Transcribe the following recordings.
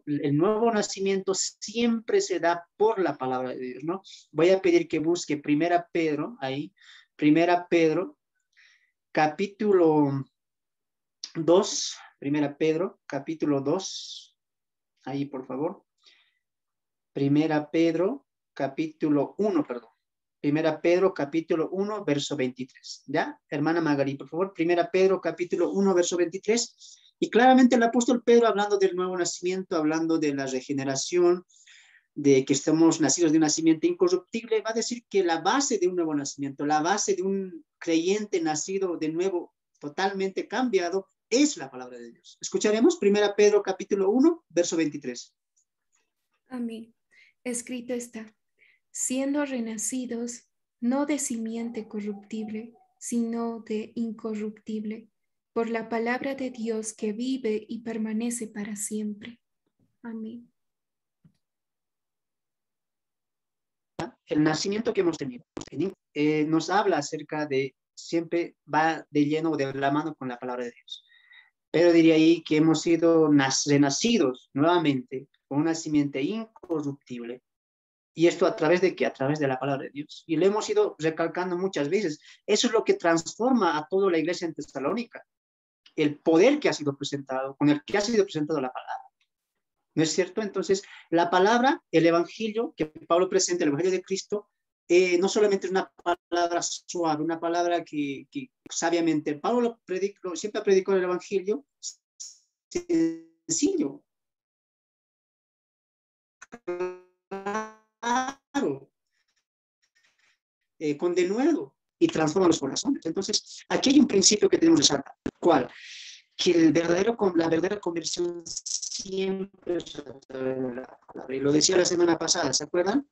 el nuevo nacimiento siempre se da por la palabra de Dios, ¿no? Voy a pedir que busque Primera Pedro, ahí, Primera Pedro, capítulo 2, Primera Pedro, capítulo 2, ahí por favor. Primera Pedro, capítulo 1, perdón. Primera Pedro, capítulo 1, verso 23. ¿Ya? Hermana Magali, por favor. Primera Pedro, capítulo 1, verso 23. Y claramente el apóstol Pedro, hablando del nuevo nacimiento, hablando de la regeneración, de que estamos nacidos de un nacimiento incorruptible, va a decir que la base de un nuevo nacimiento, la base de un creyente nacido de nuevo, totalmente cambiado, es la palabra de Dios. Escucharemos Primera Pedro, capítulo 1, verso 23. Amén. Escrito está: siendo renacidos, no de simiente corruptible, sino de incorruptible, por la palabra de Dios que vive y permanece para siempre. Amén. El nacimiento que hemos tenido nos habla acerca de, siempre va de lleno, de la mano con la palabra de Dios. Pero diría ahí que hemos sido renacidos nuevamente con una simiente incorruptible. ¿Y esto a través de qué? A través de la palabra de Dios. Y lo hemos ido recalcando muchas veces. Eso es lo que transforma a toda la iglesia en Tesalónica. El poder que ha sido presentado, con el que ha sido presentado la palabra. ¿No es cierto? Entonces, la palabra, el evangelio que Pablo presenta, el evangelio de Cristo, no solamente es una palabra suave, una palabra que sabiamente, Pablo siempre predicó el evangelio sencillo, claro, con denuedo, y transforma los corazones. Entonces, aquí hay un principio que tenemos que resaltar. ¿Cuál? Que la verdadera conversión siempre es a través de la palabra. Y lo decía la semana pasada, ¿se acuerdan?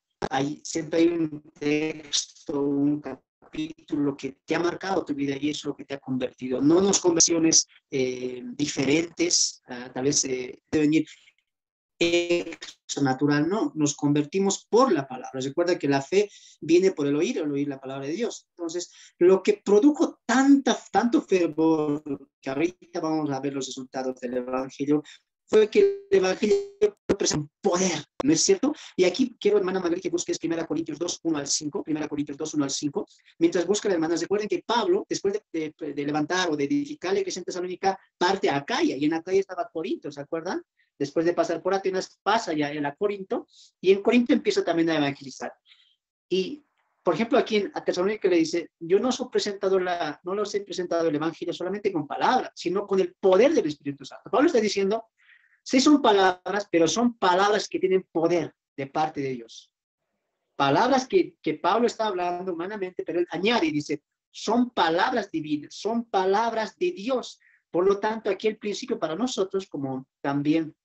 Siempre hay un texto, un capítulo que te ha marcado tu vida y es lo que te ha convertido. No nos conversiones diferentes, tal vez de venir natural, no, nos convertimos por la palabra. Recuerda que la fe viene por el oír la palabra de Dios. Entonces, lo que produjo tanto fervor, que ahorita vamos a ver los resultados del Evangelio, fue que el Evangelio presenta poder, ¿no es cierto? Y aquí quiero, hermana Magali, que busques 1 Corintios 2, 1 al 5, 1 Corintios 2, 1 al 5. Mientras buscan, hermanas, recuerden que Pablo, después de levantar o de edificar la iglesia en Tesalónica, parte a Acaya, y en Acaya estaba Corinto, ¿se acuerdan? Después de pasar por Atenas, pasa ya en Corinto, y en Corinto empieza también a evangelizar. Y, por ejemplo, aquí a Tesalónica le dice, yo no los he presentado el evangelio solamente con palabras, sino con el poder del Espíritu Santo. Pablo está diciendo, sí son palabras, pero son palabras que tienen poder de parte de Dios. Palabras que Pablo está hablando humanamente, pero él añade y dice, son palabras divinas, son palabras de Dios. Por lo tanto, aquí el principio para nosotros, como también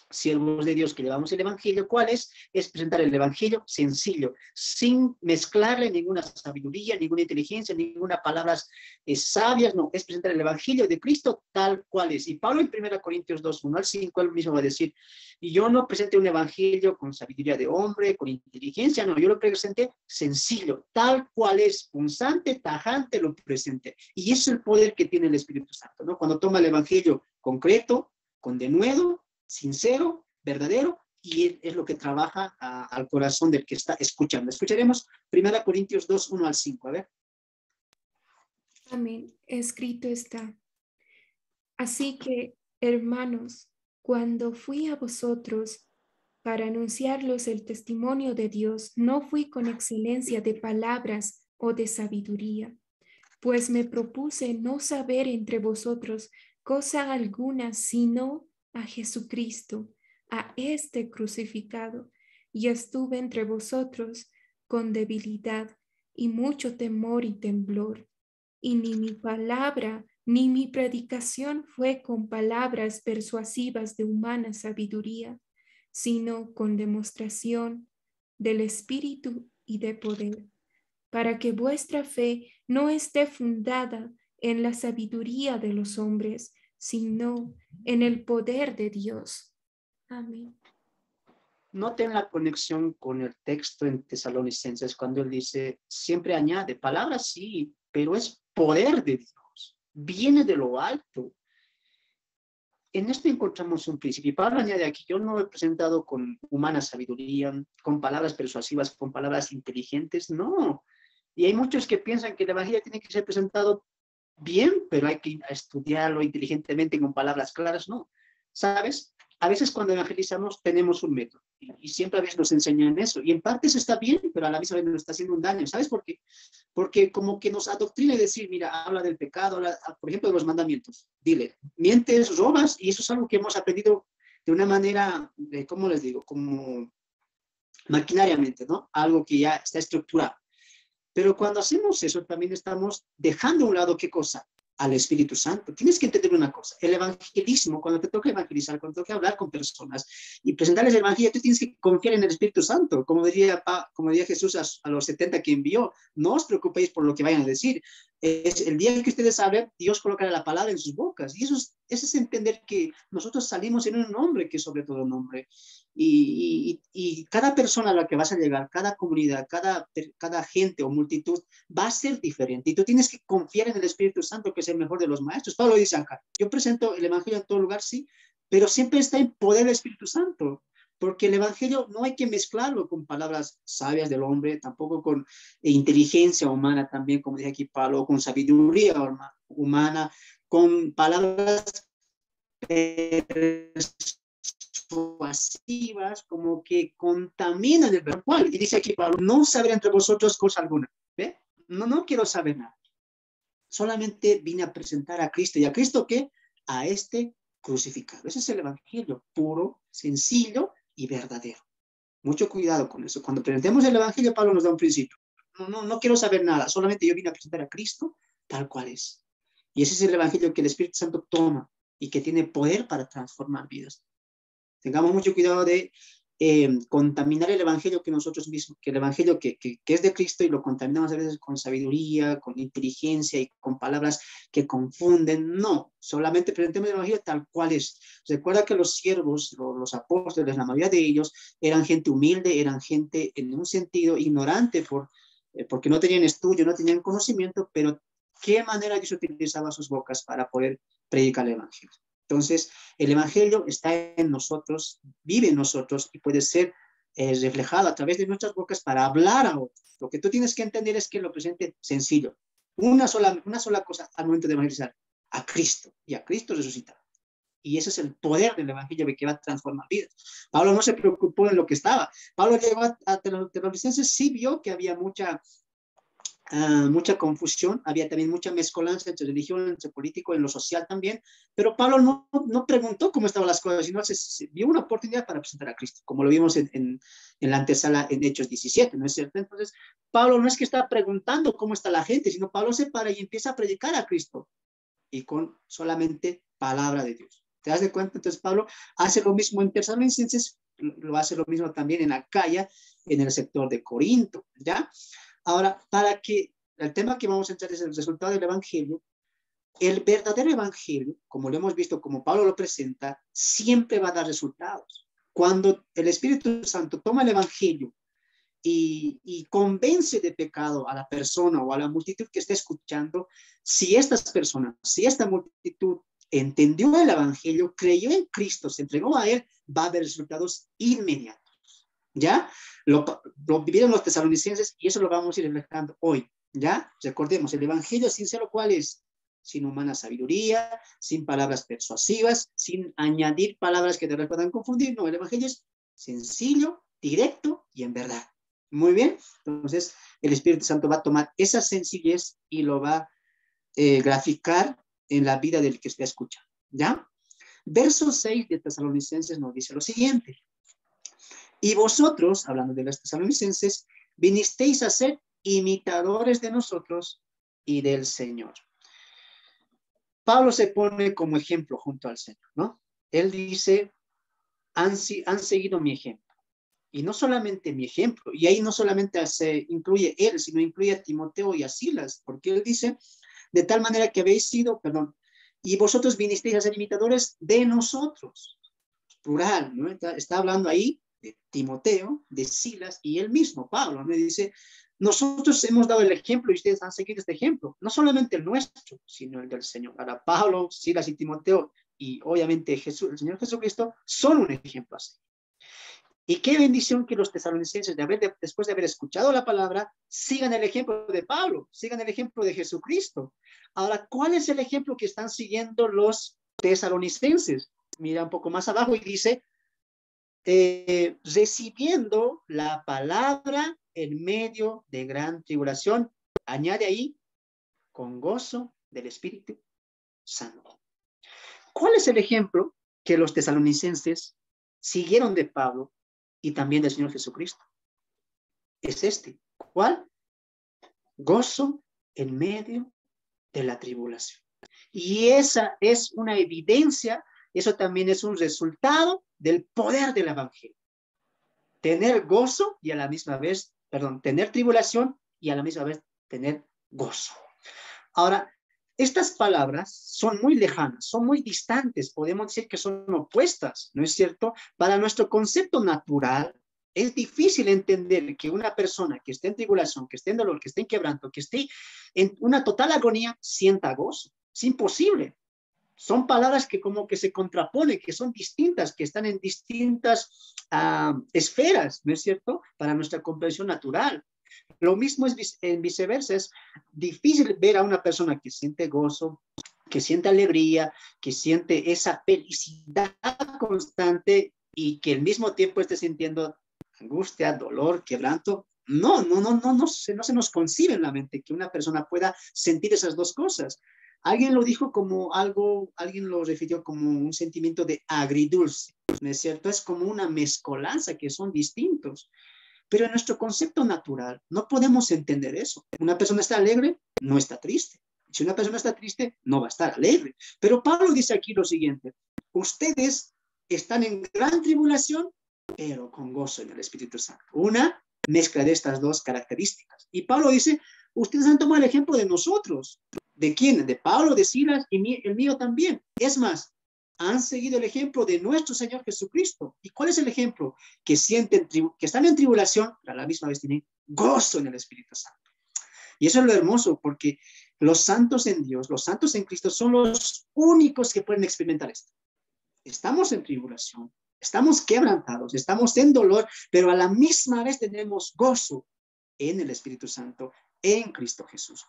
siervos de Dios que llevamos el evangelio, ¿cuál es? Es presentar el evangelio sencillo, sin mezclarle ninguna sabiduría, ninguna inteligencia, ninguna palabras sabias, no, es presentar el evangelio de Cristo tal cual es. Y Pablo en 1 Corintios 2, 1 al 5, él mismo va a decir, y yo no presenté un evangelio con sabiduría de hombre, con inteligencia, no, yo lo presenté sencillo, tal cual es, punzante, tajante, lo presenté. Y eso es el poder que tiene el Espíritu Santo, ¿no? Cuando toma el evangelio concreto, con denuedo, sincero, verdadero, y es lo que trabaja al corazón del que está escuchando. Escucharemos 1 Corintios 2, 1 al 5. A ver. Amén. Escrito está: así que, hermanos, cuando fui a vosotros para anunciarlos el testimonio de Dios, no fui con excelencia de palabras o de sabiduría, pues me propuse no saber entre vosotros cosa alguna sino a Jesucristo, a este crucificado, y estuve entre vosotros con debilidad y mucho temor y temblor, y ni mi palabra ni mi predicación fue con palabras persuasivas de humana sabiduría, sino con demostración del Espíritu y de poder, para que vuestra fe no esté fundada en la sabiduría de los hombres, sino en el poder de Dios. Amén. Noten la conexión con el texto en Tesalonicenses cuando él dice, siempre añade, palabras sí, pero es poder de Dios, viene de lo alto. en esto encontramos un principio. Y Pablo añade aquí, yo no he presentado con humana sabiduría, con palabras persuasivas, con palabras inteligentes, no. Y hay muchos que piensan que el evangelio tiene que ser presentado bien, pero hay que estudiarlo inteligentemente con palabras claras, no. ¿Sabes? A veces cuando evangelizamos tenemos un método y siempre a veces nos enseñan eso. Y en parte eso está bien, pero a la misma vez nos está haciendo un daño. ¿Sabes por qué? Porque como que nos adoctrina y decir, mira, habla del pecado, habla, por ejemplo, de los mandamientos. Dile, mientes, robas, y eso es algo que hemos aprendido de una manera, ¿cómo les digo? Como maquinariamente, ¿no? Algo que ya está estructurado. Pero cuando hacemos eso, también estamos dejando a un lado, ¿qué cosa? Al Espíritu Santo. Tienes que entender una cosa, el evangelismo, cuando te toca evangelizar, cuando te toca hablar con personas y presentarles el evangelio, tú tienes que confiar en el Espíritu Santo, como diría Jesús a los 70 que envió, no os preocupéis por lo que vayan a decir, es el día que ustedes hablen, Dios colocará la palabra en sus bocas, y eso es entender que nosotros salimos en un nombre que es sobre todo nombre, y cada persona a la que vas a llegar, cada comunidad, cada gente o multitud va a ser diferente. Y tú tienes que confiar en el Espíritu Santo, que es el mejor de los maestros. Pablo dice acá, yo presento el Evangelio en todo lugar, sí, pero siempre está en poder del Espíritu Santo. Porque el Evangelio no hay que mezclarlo con palabras sabias del hombre, tampoco con inteligencia humana también, como dice aquí Pablo, con sabiduría humana, con palabras persuasivas, como que contaminan el verbal. Y dice aquí Pablo, no saber entre vosotros cosa alguna. ¿Ve? No quiero saber nada. Solamente vine a presentar a Cristo. ¿Y a Cristo qué? A este crucificado. Ese es el evangelio puro, sencillo y verdadero. Mucho cuidado con eso. Cuando presentemos el evangelio, Pablo nos da un principio. No quiero saber nada. Solamente yo vine a presentar a Cristo tal cual es. Y ese es el evangelio que el Espíritu Santo toma y que tiene poder para transformar vidas. Tengamos mucho cuidado de contaminar el evangelio que nosotros mismos, que el evangelio que es de Cristo, y lo contaminamos a veces con sabiduría, con inteligencia y con palabras que confunden. No, solamente presentemos el evangelio tal cual es. Recuerda que los siervos, los apóstoles, la mayoría de ellos eran gente humilde, eran gente en un sentido ignorante porque no tenían estudio, no tenían conocimiento, pero qué manera Dios utilizaba sus bocas para poder predicar el evangelio. Entonces, el evangelio está en nosotros, vive en nosotros y puede ser reflejado a través de nuestras bocas para hablar a otros. Lo que tú tienes que entender es que lo presente sencillo. Una sola cosa al momento de evangelizar, a Cristo y a Cristo resucitado. Y ese es el poder del evangelio que va a transformar vidas. Pablo no se preocupó en lo que estaba. Pablo llegó a Tesalonicenses, sí vio que había mucha confusión, había también mucha mezcolanza entre religión, entre político, en lo social también, pero Pablo no preguntó cómo estaban las cosas, sino se vio una oportunidad para presentar a Cristo, como lo vimos en la antesala en Hechos 17, ¿no es cierto? Entonces, Pablo no es que está preguntando cómo está la gente, sino Pablo se para y empieza a predicar a Cristo, y con solamente palabra de Dios. ¿Te das de cuenta? Entonces, Pablo hace lo mismo en Tesalonicenses, lo hace lo mismo también en Acaya, en el sector de Corinto, ¿ya? Ahora, para que el tema que vamos a entrar es el resultado del evangelio, el verdadero evangelio, como lo hemos visto, como Pablo lo presenta, siempre va a dar resultados. Cuando el Espíritu Santo toma el evangelio y convence de pecado a la persona o a la multitud que está escuchando, si estas personas, si esta multitud entendió el evangelio, creyó en Cristo, se entregó a él, va a haber resultados inmediatos. ¿Ya? Lo vivieron los tesalonicenses y eso lo vamos a ir reflejando hoy, ¿ya? Recordemos, el evangelio sincero, ¿cuál es? Sin humana sabiduría, sin palabras persuasivas, sin añadir palabras que te puedan confundir. No, el evangelio es sencillo, directo y en verdad. Muy bien, entonces el Espíritu Santo va a tomar esa sencillez y lo va a graficar en la vida del que está escuchando, ¿ya? Verso 6 de Tesalonicenses nos dice lo siguiente: y vosotros, hablando de los tesalonicenses, vinisteis a ser imitadores de nosotros y del Señor. Pablo se pone como ejemplo junto al Señor, ¿no? Él dice, han seguido mi ejemplo. Y no solamente mi ejemplo, y ahí no solamente se incluye él, sino incluye a Timoteo y a Silas, porque él dice, de tal manera que habéis sido, y vosotros vinisteis a ser imitadores de nosotros. Plural, ¿no? Está hablando ahí de Timoteo, de Silas y él mismo, Pablo, me dice, nosotros hemos dado el ejemplo y ustedes han seguido este ejemplo, no solamente el nuestro, sino el del Señor. Ahora, Pablo, Silas y Timoteo y obviamente Jesús, el Señor Jesucristo, son un ejemplo así. Y qué bendición que los tesalonicenses, después de haber escuchado la palabra, sigan el ejemplo de Pablo, sigan el ejemplo de Jesucristo. Ahora, ¿cuál es el ejemplo que están siguiendo los tesalonicenses? Mira un poco más abajo y dice, recibiendo la palabra en medio de gran tribulación, añade ahí, con gozo del Espíritu Santo. ¿Cuál es el ejemplo que los tesalonicenses siguieron de Pablo y también del Señor Jesucristo? Es este. ¿Cuál? Gozo en medio de la tribulación. Y esa es una evidencia, eso también es un resultado del poder del Evangelio. Tener gozo y a la misma vez, tener tribulación y a la misma vez tener gozo. Ahora, estas palabras son muy lejanas, son muy distantes, podemos decir que son opuestas, ¿no es cierto? Para nuestro concepto natural, es difícil entender que una persona que esté en tribulación, que esté en dolor, que esté en quebranto, que esté en una total agonía, sienta gozo. Es imposible. Son palabras que como que se contraponen, que son distintas, que están en distintas esferas, ¿no es cierto? Para nuestra comprensión natural. Lo mismo es en viceversa, es difícil ver a una persona que siente gozo, que siente alegría, que siente esa felicidad constante y que al mismo tiempo esté sintiendo angustia, dolor, quebranto. No se nos concibe en la mente que una persona pueda sentir esas dos cosas. Alguien lo dijo como algo, alguien lo refirió como un sentimiento de agridulce, ¿no es cierto? Es como una mezcolanza que son distintos. Pero en nuestro concepto natural no podemos entender eso. Una persona está alegre, no está triste. Si una persona está triste, no va a estar alegre. Pero Pablo dice aquí lo siguiente: ustedes están en gran tribulación, pero con gozo en el Espíritu Santo. Una mezcla de estas dos características. Y Pablo dice, ustedes han tomado el ejemplo de nosotros. ¿De quién? De Pablo, de Silas y el mío también. Es más, han seguido el ejemplo de nuestro Señor Jesucristo. ¿Y cuál es el ejemplo? Que están en tribulación, pero a la misma vez tienen gozo en el Espíritu Santo. Y eso es lo hermoso, porque los santos en Dios, los santos en Cristo, son los únicos que pueden experimentar esto. Estamos en tribulación, estamos quebrantados, estamos en dolor, pero a la misma vez tenemos gozo en el Espíritu Santo, en Cristo Jesús.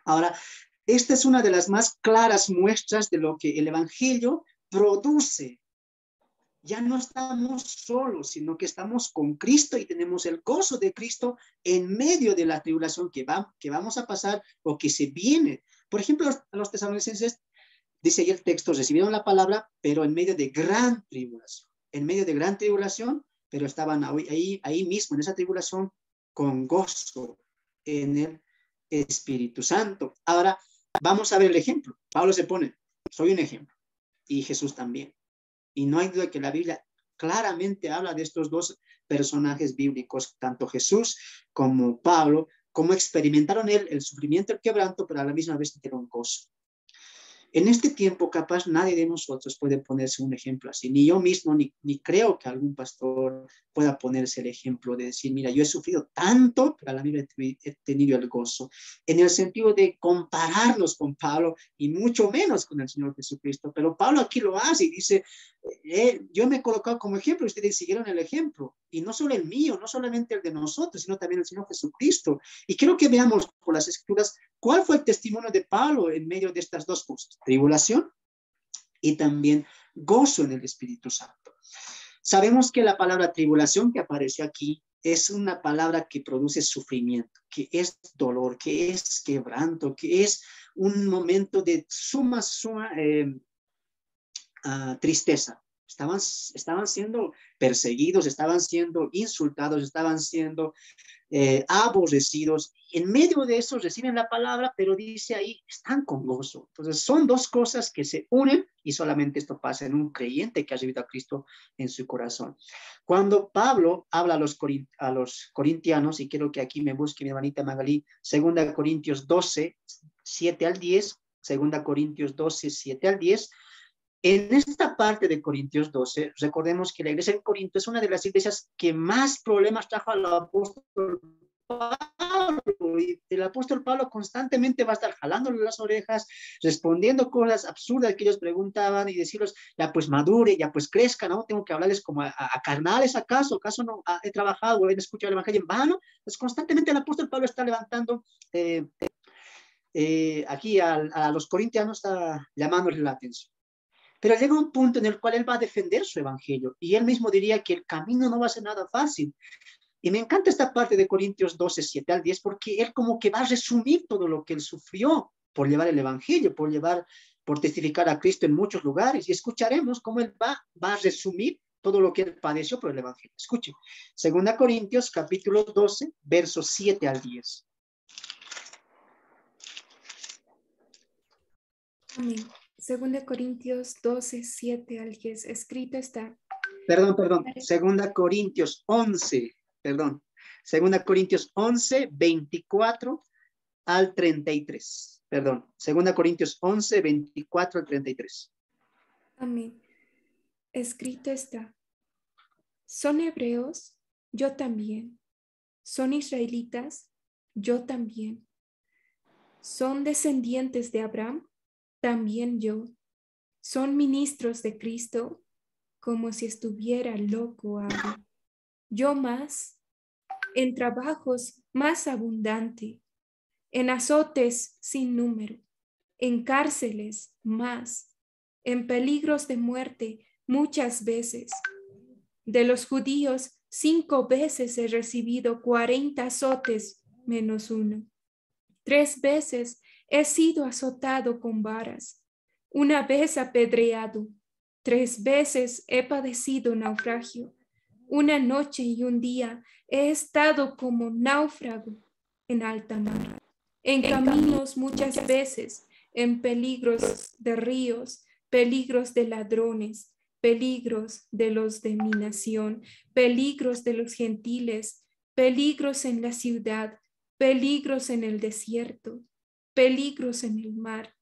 Ahora, esta es una de las más claras muestras de lo que el Evangelio produce. Ya no estamos solos, sino que estamos con Cristo y tenemos el gozo de Cristo en medio de la tribulación que vamos a pasar o que se viene. Por ejemplo, a los tesalonicenses, dice ahí el texto, recibieron la palabra, pero en medio de gran tribulación. En medio de gran tribulación, pero estaban ahí mismo, en esa tribulación, con gozo en el Espíritu Santo. Ahora, vamos a ver el ejemplo. Pablo se pone, soy un ejemplo, y Jesús también. Y no hay duda que la Biblia claramente habla de estos dos personajes bíblicos, tanto Jesús como Pablo, cómo experimentaron el sufrimiento, el quebranto, pero a la misma vez tuvieron gozo. En este tiempo, capaz, nadie de nosotros puede ponerse un ejemplo así. Ni yo mismo, ni creo que algún pastor pueda ponerse el ejemplo de decir, mira, yo he sufrido tanto, pero a la misma vez he tenido el gozo. En el sentido de compararnos con Pablo y mucho menos con el Señor Jesucristo. Pero Pablo aquí lo hace y dice, yo me he colocado como ejemplo y ustedes siguieron el ejemplo. Y no solo el mío, no solamente el de nosotros, sino también el Señor Jesucristo. Y quiero que veamos por las Escrituras cuál fue el testimonio de Pablo en medio de estas dos cosas: tribulación y también gozo en el Espíritu Santo. Sabemos que la palabra tribulación que apareció aquí es una palabra que produce sufrimiento, que es dolor, que es quebranto, que es un momento de suma tristeza. Estaban siendo perseguidos, estaban siendo insultados, estaban siendo aborrecidos. En medio de eso reciben la palabra, pero dice ahí, están con gozo. Entonces son dos cosas que se unen y solamente esto pasa en un creyente que ha recibido a Cristo en su corazón. Cuando Pablo habla a los corintianos, y quiero que aquí me busque mi hermanita Magalí, 2 Corintios 12, 7 al 10, 2 Corintios 12, 7 al 10, en esta parte de Corintios 12, recordemos que la iglesia en Corinto es una de las iglesias que más problemas trajo al apóstol Pablo, y el apóstol Pablo constantemente va a estar jalándole las orejas, respondiendo cosas absurdas que ellos preguntaban y decirles, ya pues madure, ya pues crezca, ¿no? Tengo que hablarles como a carnales, ¿acaso no he trabajado o he escuchado el evangelio en vano? Pues constantemente el apóstol Pablo está levantando aquí a los corintianos, está llamándoles la atención. Pero llega un punto en el cual él va a defender su evangelio y él mismo diría que el camino no va a ser nada fácil. Y me encanta esta parte de Corintios 12, 7 al 10, porque él como que va a resumir todo lo que él sufrió por llevar el evangelio, por testificar a Cristo en muchos lugares. Y escucharemos cómo él va a resumir todo lo que él padeció por el evangelio. Escuchen, 2 Corintios capítulo 12, versos 7 al 10. Amén. 2 Corintios 12, 7 al 10. Escrito está. Perdón. 2 Corintios 11, perdón. 2 Corintios 11, 24 al 33. Perdón. 2 Corintios 11, 24 al 33. Amén. Escrito está. ¿Son hebreos? Yo también. ¿Son israelitas? Yo también. ¿Son descendientes de Abraham? También yo. ¿Son ministros de Cristo? Como si estuviera loco hablo. Yo más, en trabajos más abundante, en azotes sin número, en cárceles más, en peligros de muerte muchas veces. De los judíos 5 veces he recibido 40 azotes menos uno. 3 veces he sido azotado con varas, 1 vez apedreado, 3 veces he padecido naufragio. 1 noche y 1 día he estado como náufrago en alta mar, en caminos muchas veces, en peligros de ríos, peligros de ladrones, peligros de los de mi nación, peligros de los gentiles, peligros en la ciudad, peligros en el desierto, peligros en el mar,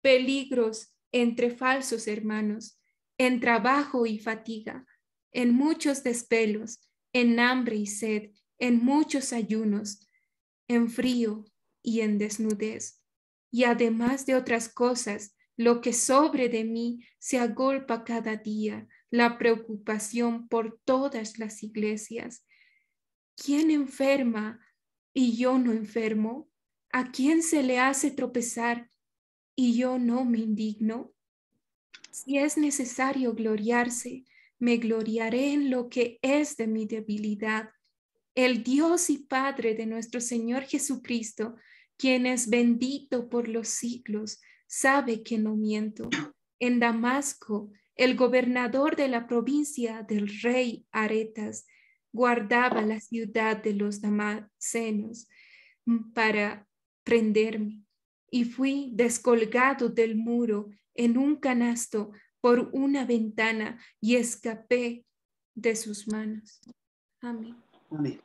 peligros entre falsos hermanos, en trabajo y fatiga, en muchos desvelos, en hambre y sed, en muchos ayunos, en frío y en desnudez. Y además de otras cosas, lo que sobre de mí se agolpa cada día, la preocupación por todas las iglesias. ¿Quién enferma y yo no enfermo? ¿A quién se le hace tropezar y yo no me indigno? Si es necesario gloriarse, me gloriaré en lo que es de mi debilidad. El Dios y Padre de nuestro Señor Jesucristo, quien es bendito por los siglos, sabe que no miento. En Damasco, el gobernador de la provincia del rey Aretas guardaba la ciudad de los damasenos para prenderme, y fui descolgado del muro en un canasto por una ventana y escapé de sus manos. Amén. Amén.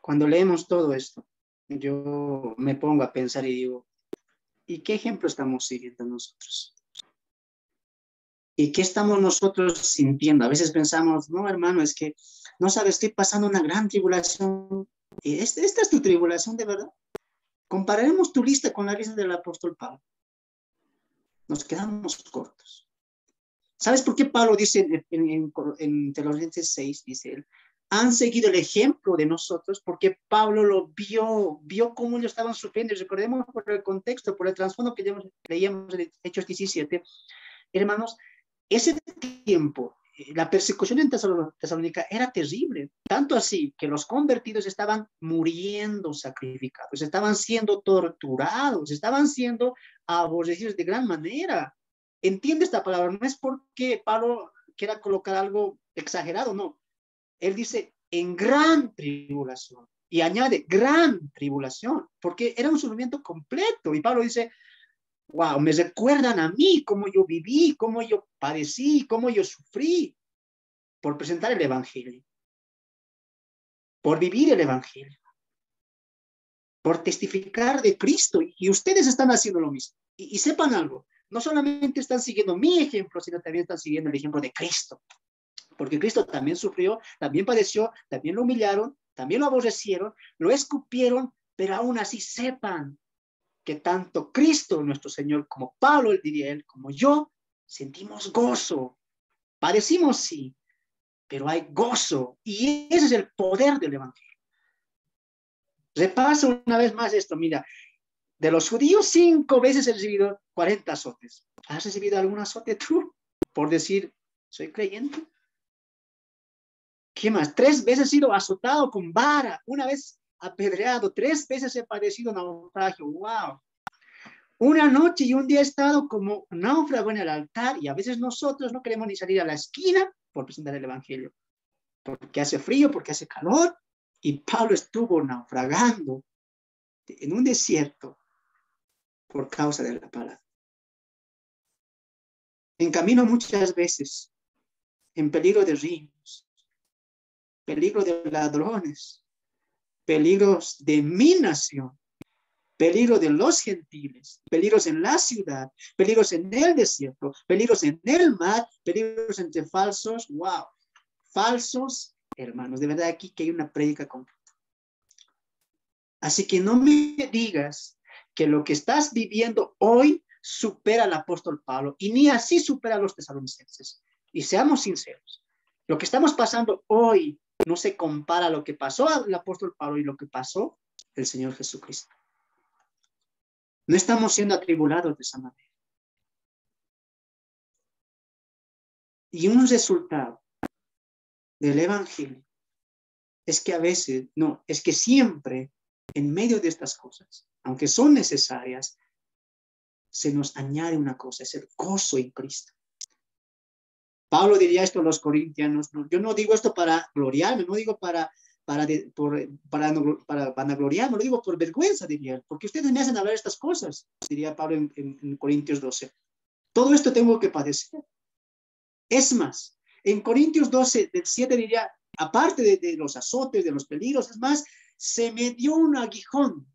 Cuando leemos todo esto, yo me pongo a pensar y digo, ¿y qué ejemplo estamos siguiendo nosotros? ¿Y qué estamos nosotros sintiendo? A veces pensamos, no, hermano, es que, no sabes, estoy pasando una gran tribulación. ¿Esta es tu tribulación de verdad? Compararemos tu lista con la lista del apóstol Pablo. Nos quedamos cortos. ¿Sabes por qué Pablo dice en Tesalonicenses 6, dice él, han seguido el ejemplo de nosotros porque Pablo lo vio cómo ellos estaban sufriendo? Y recordemos por el contexto, por el trasfondo que leíamos en Hechos 17, hermanos, ese tiempo, la persecución en Tesalónica era terrible, tanto así que los convertidos estaban muriendo sacrificados, estaban siendo torturados, estaban siendo aborrecidos de gran manera. Entiende esta palabra, no es porque Pablo quiera colocar algo exagerado, no. Él dice en gran tribulación y añade gran tribulación, porque era un sufrimiento completo. Y Pablo dice, wow, me recuerdan a mí cómo yo viví, cómo yo padecí, cómo yo sufrí por presentar el evangelio, por vivir el evangelio, por testificar de Cristo. Y ustedes están haciendo lo mismo. Y sepan algo, no solamente están siguiendo mi ejemplo, sino también están siguiendo el ejemplo de Cristo. Porque Cristo también sufrió, también padeció, también lo humillaron, también lo aborrecieron, lo escupieron, pero aún así sepan que tanto Cristo, nuestro Señor, como Pablo, diría él, como yo, sentimos gozo. Padecimos, sí, pero hay gozo. Y ese es el poder del Evangelio. Repaso una vez más esto. Mira, de los judíos 5 veces he recibido 40 azotes. ¿Has recibido algún azote tú por decir, soy creyente? ¿Qué más? 3 veces he sido azotado con vara, una vez apedreado, 3 veces he padecido naufragio. ¡Wow! Una noche y un día he estado como náufrago en el altar, y a veces nosotros no queremos ni salir a la esquina por presentar el Evangelio, porque hace frío, porque hace calor, y Pablo estuvo naufragando en un desierto por causa de la palabra. En camino muchas veces, en peligro de ríos, peligro de ladrones, peligros de mi nación, peligro de los gentiles, peligros en la ciudad, peligros en el desierto, peligros en el mar, peligros entre falsos, wow, falsos hermanos. De verdad aquí que hay una prédica completa. Así que no me digas que lo que estás viviendo hoy supera al apóstol Pablo, y ni así supera a los tesalonicenses. Y seamos sinceros, lo que estamos pasando hoy no se compara a lo que pasó al apóstol Pablo y lo que pasó el Señor Jesucristo. No estamos siendo atribulados de esa manera. Y un resultado del Evangelio es que a veces, no, es que siempre en medio de estas cosas, aunque son necesarias, se nos añade una cosa, es el gozo en Cristo. Pablo diría esto a los corintianos, no, yo no digo esto para gloriarme, no digo para vanagloriarme, lo digo por vergüenza, diría él, porque ustedes me hacen hablar estas cosas, diría Pablo en Corintios 12. Todo esto tengo que padecer. Es más, en Corintios 12, del 7 diría, aparte de los azotes, de los peligros, es más, se me dio un aguijón.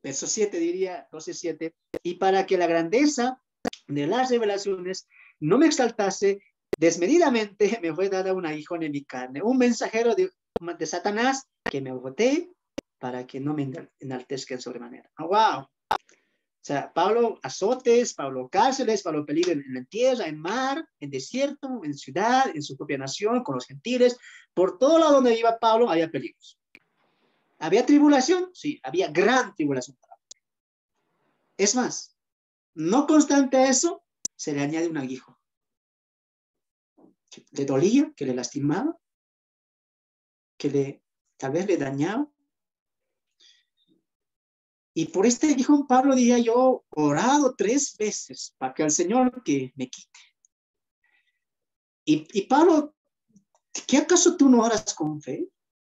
Verso 7 diría, 12:7, y para que la grandeza de las revelaciones no me exaltase desmedidamente, me fue dada un aguijón en mi carne, un mensajero de Satanás que me agoté para que no me enaltezca en sobremanera. Oh, wow. O sea, Pablo azotes, Pablo cárceles, Pablo peligro en tierra, en mar, en desierto, en ciudad, en su propia nación, con los gentiles. Por todo lado donde iba Pablo había peligros. ¿Había tribulación? Sí, había gran tribulación. Es más, no constante a eso, se le añade un aguijón. Que le dolía, que le lastimaba, que tal vez le dañaba. Y por este aguijón Pablo diría, yo orado 3 veces para que el Señor que me quite. Y Pablo, ¿qué acaso tú no oras con fe?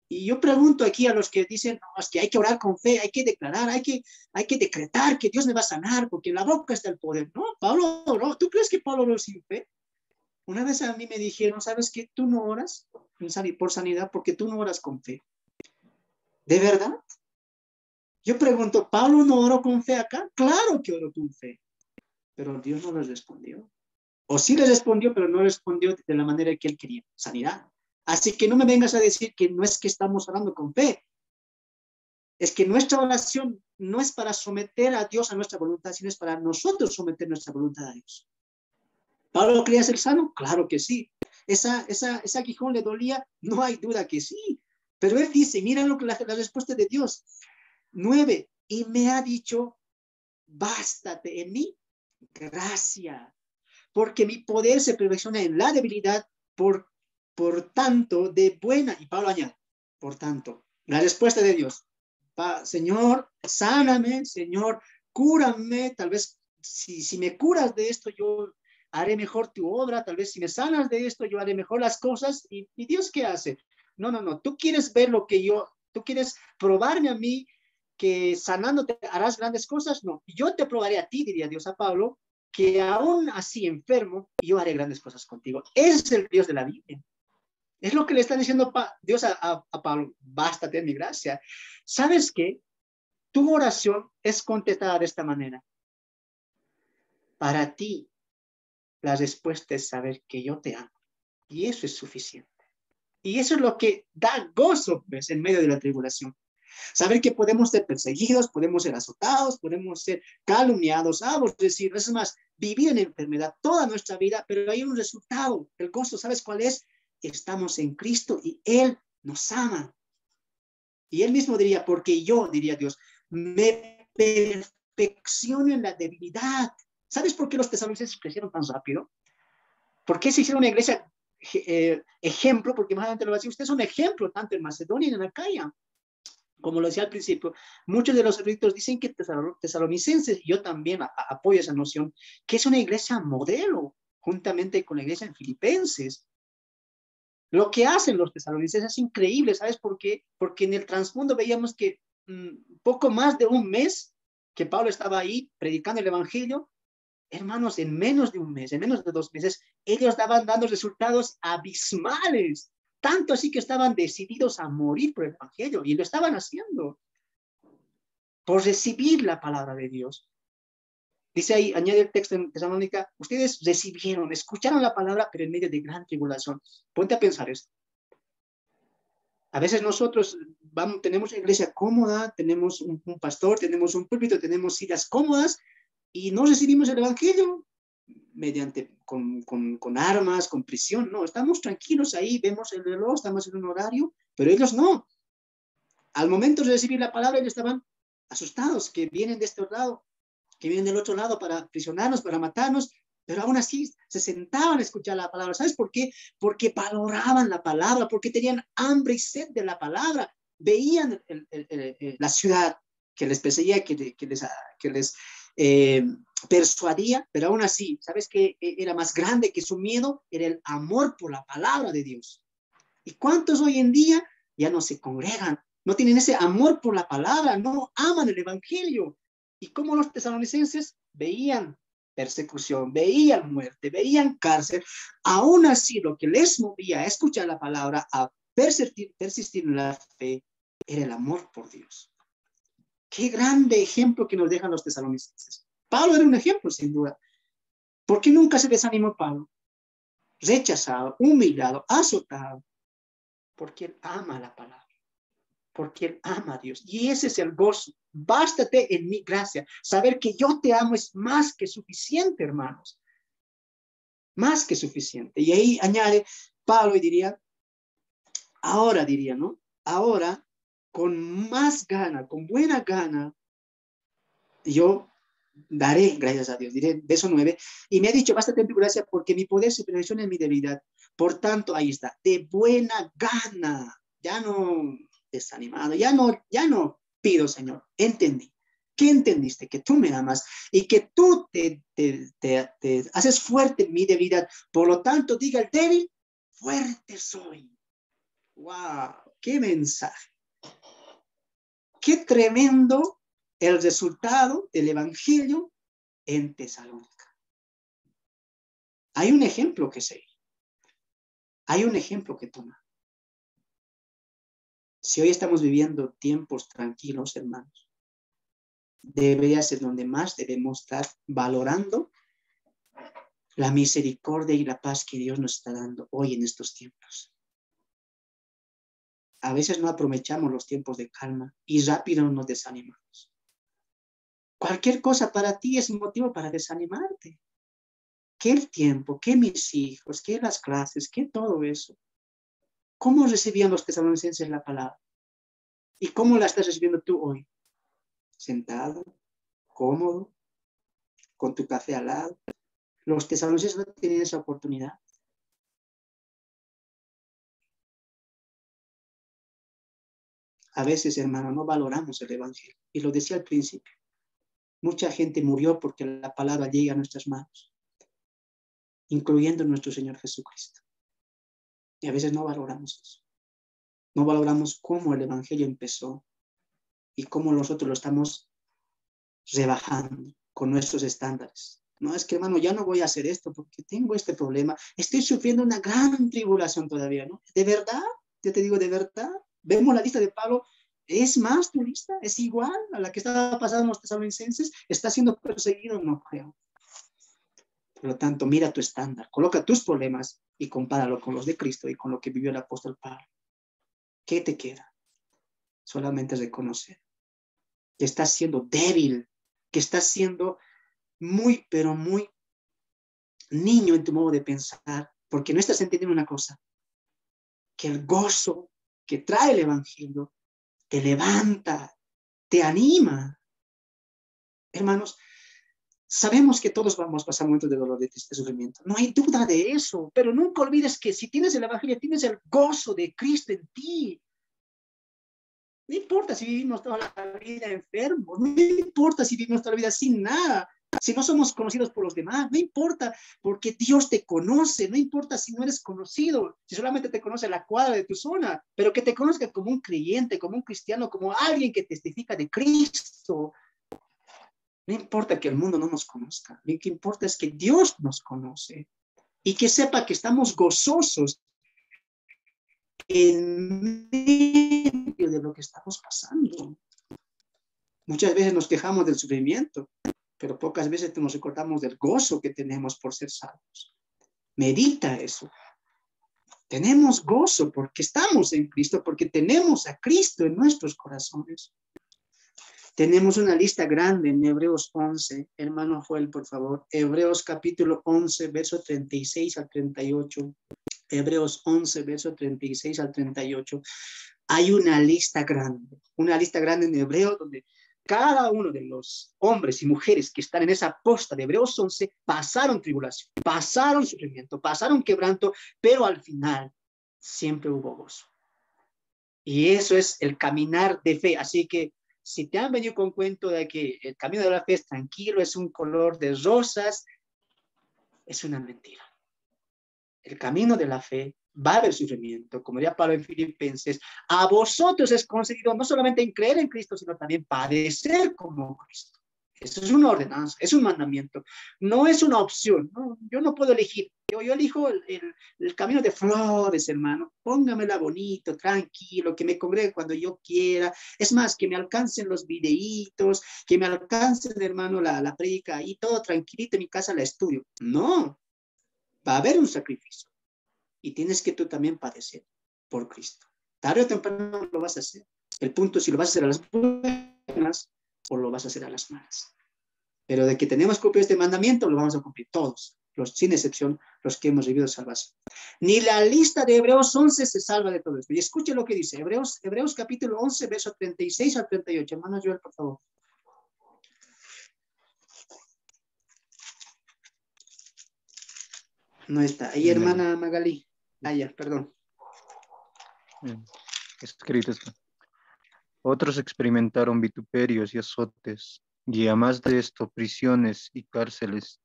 Y yo pregunto aquí a los que dicen, no, es que hay que orar con fe, hay que declarar, hay que decretar que Dios me va a sanar, porque en la boca está el poder. No, Pablo oró. ¿Tú crees que Pablo oró sin fe? Una vez a mí me dijeron, ¿sabes qué? Tú no oras por sanidad porque tú no oras con fe. ¿De verdad? Yo pregunto, ¿Pablo no oró con fe acá? Claro que oró con fe, pero Dios no les respondió. O sí les respondió, pero no respondió de la manera que él quería, sanidad. Así que no me vengas a decir que no es que estamos orando con fe. Es que nuestra oración no es para someter a Dios a nuestra voluntad, sino es para nosotros someter nuestra voluntad a Dios. ¿Pablo quería ser sano? Claro que sí. Ese aguijón le dolía, no hay duda que sí. Pero él dice, mira lo que la respuesta de Dios. 9, y me ha dicho, bástate en mí, gracia, porque mi poder se perfecciona en la debilidad, por tanto, de buena, y Pablo añade, por tanto, la respuesta de Dios, Señor, sáname, Señor, cúrame, tal vez si me curas de esto, yo haré mejor tu obra, tal vez si me sanas de esto, yo haré mejor las cosas, y Dios, ¿qué hace? No, tú quieres ver lo que tú quieres probarme a mí, que sanándote harás grandes cosas, no, yo te probaré a ti, diría Dios a Pablo, que aún así enfermo, yo haré grandes cosas contigo. Ese es el Dios de la Biblia. Es lo que le está diciendo Dios a Pablo, bástate en mi gracia. ¿Sabes qué? Tu oración es contestada de esta manera. Para ti, la respuesta es saber que yo te amo. Y eso es suficiente. Y eso es lo que da gozo, pues, en medio de la tribulación. Saber que podemos ser perseguidos, podemos ser azotados, podemos ser calumniados, aborrecidos, es más, vivir en enfermedad toda nuestra vida, pero hay un resultado. El gozo, ¿sabes cuál es? Estamos en Cristo y Él nos ama. Y Él mismo diría, porque yo, diría Dios, me perfecciono en la debilidad. ¿Sabes por qué los tesalonicenses crecieron tan rápido? ¿Por qué se hicieron una iglesia ejemplo? Porque más adelante lo va a decir, usted es un ejemplo tanto en Macedonia y en Acaya. Como lo decía al principio, muchos de los eruditos dicen que tesalonicenses, y yo también apoyo esa noción, que es una iglesia modelo, juntamente con la iglesia en Filipenses. Lo que hacen los tesalonicenses es increíble, ¿sabes por qué? Porque en el trasfondo veíamos que poco más de un mes que Pablo estaba ahí predicando el evangelio, hermanos, en menos de un mes, en menos de 2 meses, ellos estaban dando resultados abismales. Tanto así que estaban decididos a morir por el evangelio y lo estaban haciendo por recibir la palabra de Dios. Dice ahí, añade el texto en Tesalónica, ustedes recibieron, escucharon la palabra, pero en medio de gran tribulación. Ponte a pensar esto. A veces nosotros tenemos una iglesia cómoda, tenemos un pastor, tenemos un púlpito, tenemos sillas cómodas y no recibimos el evangelio mediante con armas, con prisión. No, estamos tranquilos ahí, vemos el reloj, estamos en un horario, pero ellos no. Al momento de recibir la palabra, ellos estaban asustados, que vienen de este lado, que vienen del otro lado para aprisionarnos, para matarnos, pero aún así se sentaban a escuchar la palabra. ¿Sabes por qué? Porque valoraban la palabra, porque tenían hambre y sed de la palabra. Veían la ciudad que les perseguía, que les persuadía, pero aún así, ¿sabes qué era más grande que su miedo? Era el amor por la palabra de Dios. ¿Y cuántos hoy en día ya no se congregan? No tienen ese amor por la palabra, no aman el evangelio. Y como los tesalonicenses veían persecución, veían muerte, veían cárcel, aún así lo que les movía a escuchar la palabra, a persistir en la fe, era el amor por Dios. Qué grande ejemplo que nos dejan los tesalonicenses. Pablo era un ejemplo, sin duda. ¿Por qué nunca se desanimó Pablo? Rechazado, humillado, azotado, porque él ama la palabra. Porque Él ama a Dios. Y ese es el gozo. Bástate en mi gracia. Saber que yo te amo es más que suficiente, hermanos. Más que suficiente. Y ahí añade Pablo y diría, ahora diría, ¿no? Ahora, con más gana, con buena gana, yo daré gracias a Dios. Diré, verso 9, y me ha dicho, bástate en tu gracia porque mi poder se perfecciona en mi debilidad. Por tanto, ahí está, de buena gana. Ya no desanimado, ya no pido, Señor, entendí. ¿Qué entendiste? Que tú me amas y que tú te haces fuerte en mi debilidad. Por lo tanto, diga el débil, fuerte soy. ¡Wow! ¡Qué mensaje! ¡Qué tremendo el resultado del evangelio en Tesalónica! Hay un ejemplo que seguir. Hay un ejemplo que tomar. Si hoy estamos viviendo tiempos tranquilos, hermanos, debería ser donde más debemos estar valorando la misericordia y la paz que Dios nos está dando hoy en estos tiempos. A veces no aprovechamos los tiempos de calma y rápido nos desanimamos. Cualquier cosa para ti es motivo para desanimarte. ¿Qué el tiempo? ¿Qué mis hijos? ¿Qué las clases? ¿Qué todo eso? ¿Cómo recibían los tesalonicenses la palabra? ¿Y cómo la estás recibiendo tú hoy? Sentado, cómodo, con tu café al lado. Los tesalonicenses no tienen esa oportunidad. A veces, hermano, no valoramos el evangelio. Y lo decía al principio. Mucha gente murió porque la palabra llega a nuestras manos, incluyendo nuestro Señor Jesucristo. Y a veces no valoramos eso. No valoramos cómo el evangelio empezó y cómo nosotros lo estamos rebajando con nuestros estándares. No, es que hermano, ya no voy a hacer esto porque tengo este problema. Estoy sufriendo una gran tribulación todavía, ¿no? ¿De verdad? Yo te digo, ¿de verdad? Vemos la lista de Pablo. ¿Es más tu lista? ¿Es igual a la que estaba pasando en los tesalonicenses? ¿Está siendo perseguido? No creo. Por lo tanto, mira tu estándar, coloca tus problemas y compáralo con los de Cristo y con lo que vivió el apóstol Pablo. ¿Qué te queda? Solamente reconocer que estás siendo débil, que estás siendo muy, pero muy niño en tu modo de pensar, porque no estás entendiendo una cosa, que el gozo que trae el Evangelio te levanta, te anima. Hermanos, sabemos que todos vamos a pasar momentos de dolor, de sufrimiento. No hay duda de eso, pero nunca olvides que si tienes el Evangelio, tienes el gozo de Cristo en ti. No importa si vivimos toda la vida enfermos, no importa si vivimos toda la vida sin nada, si no somos conocidos por los demás, no importa porque Dios te conoce, no importa si no eres conocido, si solamente te conoce la cuadra de tu zona, pero que te conozca como un creyente, como un cristiano, como alguien que testifica de Cristo. No importa que el mundo no nos conozca, lo que importa es que Dios nos conoce y que sepa que estamos gozosos en medio de lo que estamos pasando. Muchas veces nos quejamos del sufrimiento, pero pocas veces nos recordamos del gozo que tenemos por ser salvos. Medita eso. Tenemos gozo porque estamos en Cristo, porque tenemos a Cristo en nuestros corazones. Tenemos una lista grande en Hebreos 11. Hermano Joel, por favor. Hebreos capítulo 11, verso 36 al 38. Hebreos 11, verso 36 al 38. Hay una lista grande en hebreo donde cada uno de los hombres y mujeres que están en esa posta de Hebreos 11 pasaron tribulación, pasaron sufrimiento, pasaron quebranto, pero al final siempre hubo gozo. Y eso es el caminar de fe. Así que si te han venido con cuento de que el camino de la fe es tranquilo, es un color de rosas, es una mentira. El camino de la fe va a haber sufrimiento, como diría Pablo en Filipenses, a vosotros es concedido no solamente en creer en Cristo, sino también padecer como Cristo. Eso es una ordenanza, es un mandamiento, no es una opción. No, yo no puedo elegir, yo elijo el camino de flores, hermano, póngamela bonito, tranquilo, que me congregue cuando yo quiera, es más, que me alcancen los videitos, que me alcancen, hermano, la predica y todo tranquilito en mi casa la estudio. No, va a haber un sacrificio y tienes que tú también padecer por Cristo. Tarde o temprano lo vas a hacer. El punto es si lo vas a hacer a las buenas o lo vas a hacer a las malas. Pero de que tenemos que cumplir este mandamiento, lo vamos a cumplir todos, sin excepción, los que hemos vivido salvación. Ni la lista de Hebreos 11 se salva de todo esto. Y escuche lo que dice Hebreos capítulo 11, verso 36 al 38. Hermano Joel, por favor. No está. Ahí, hermana Magalí. Ya, perdón. Escrito está. Otros experimentaron vituperios y azotes, y además de esto, prisiones y cárceles.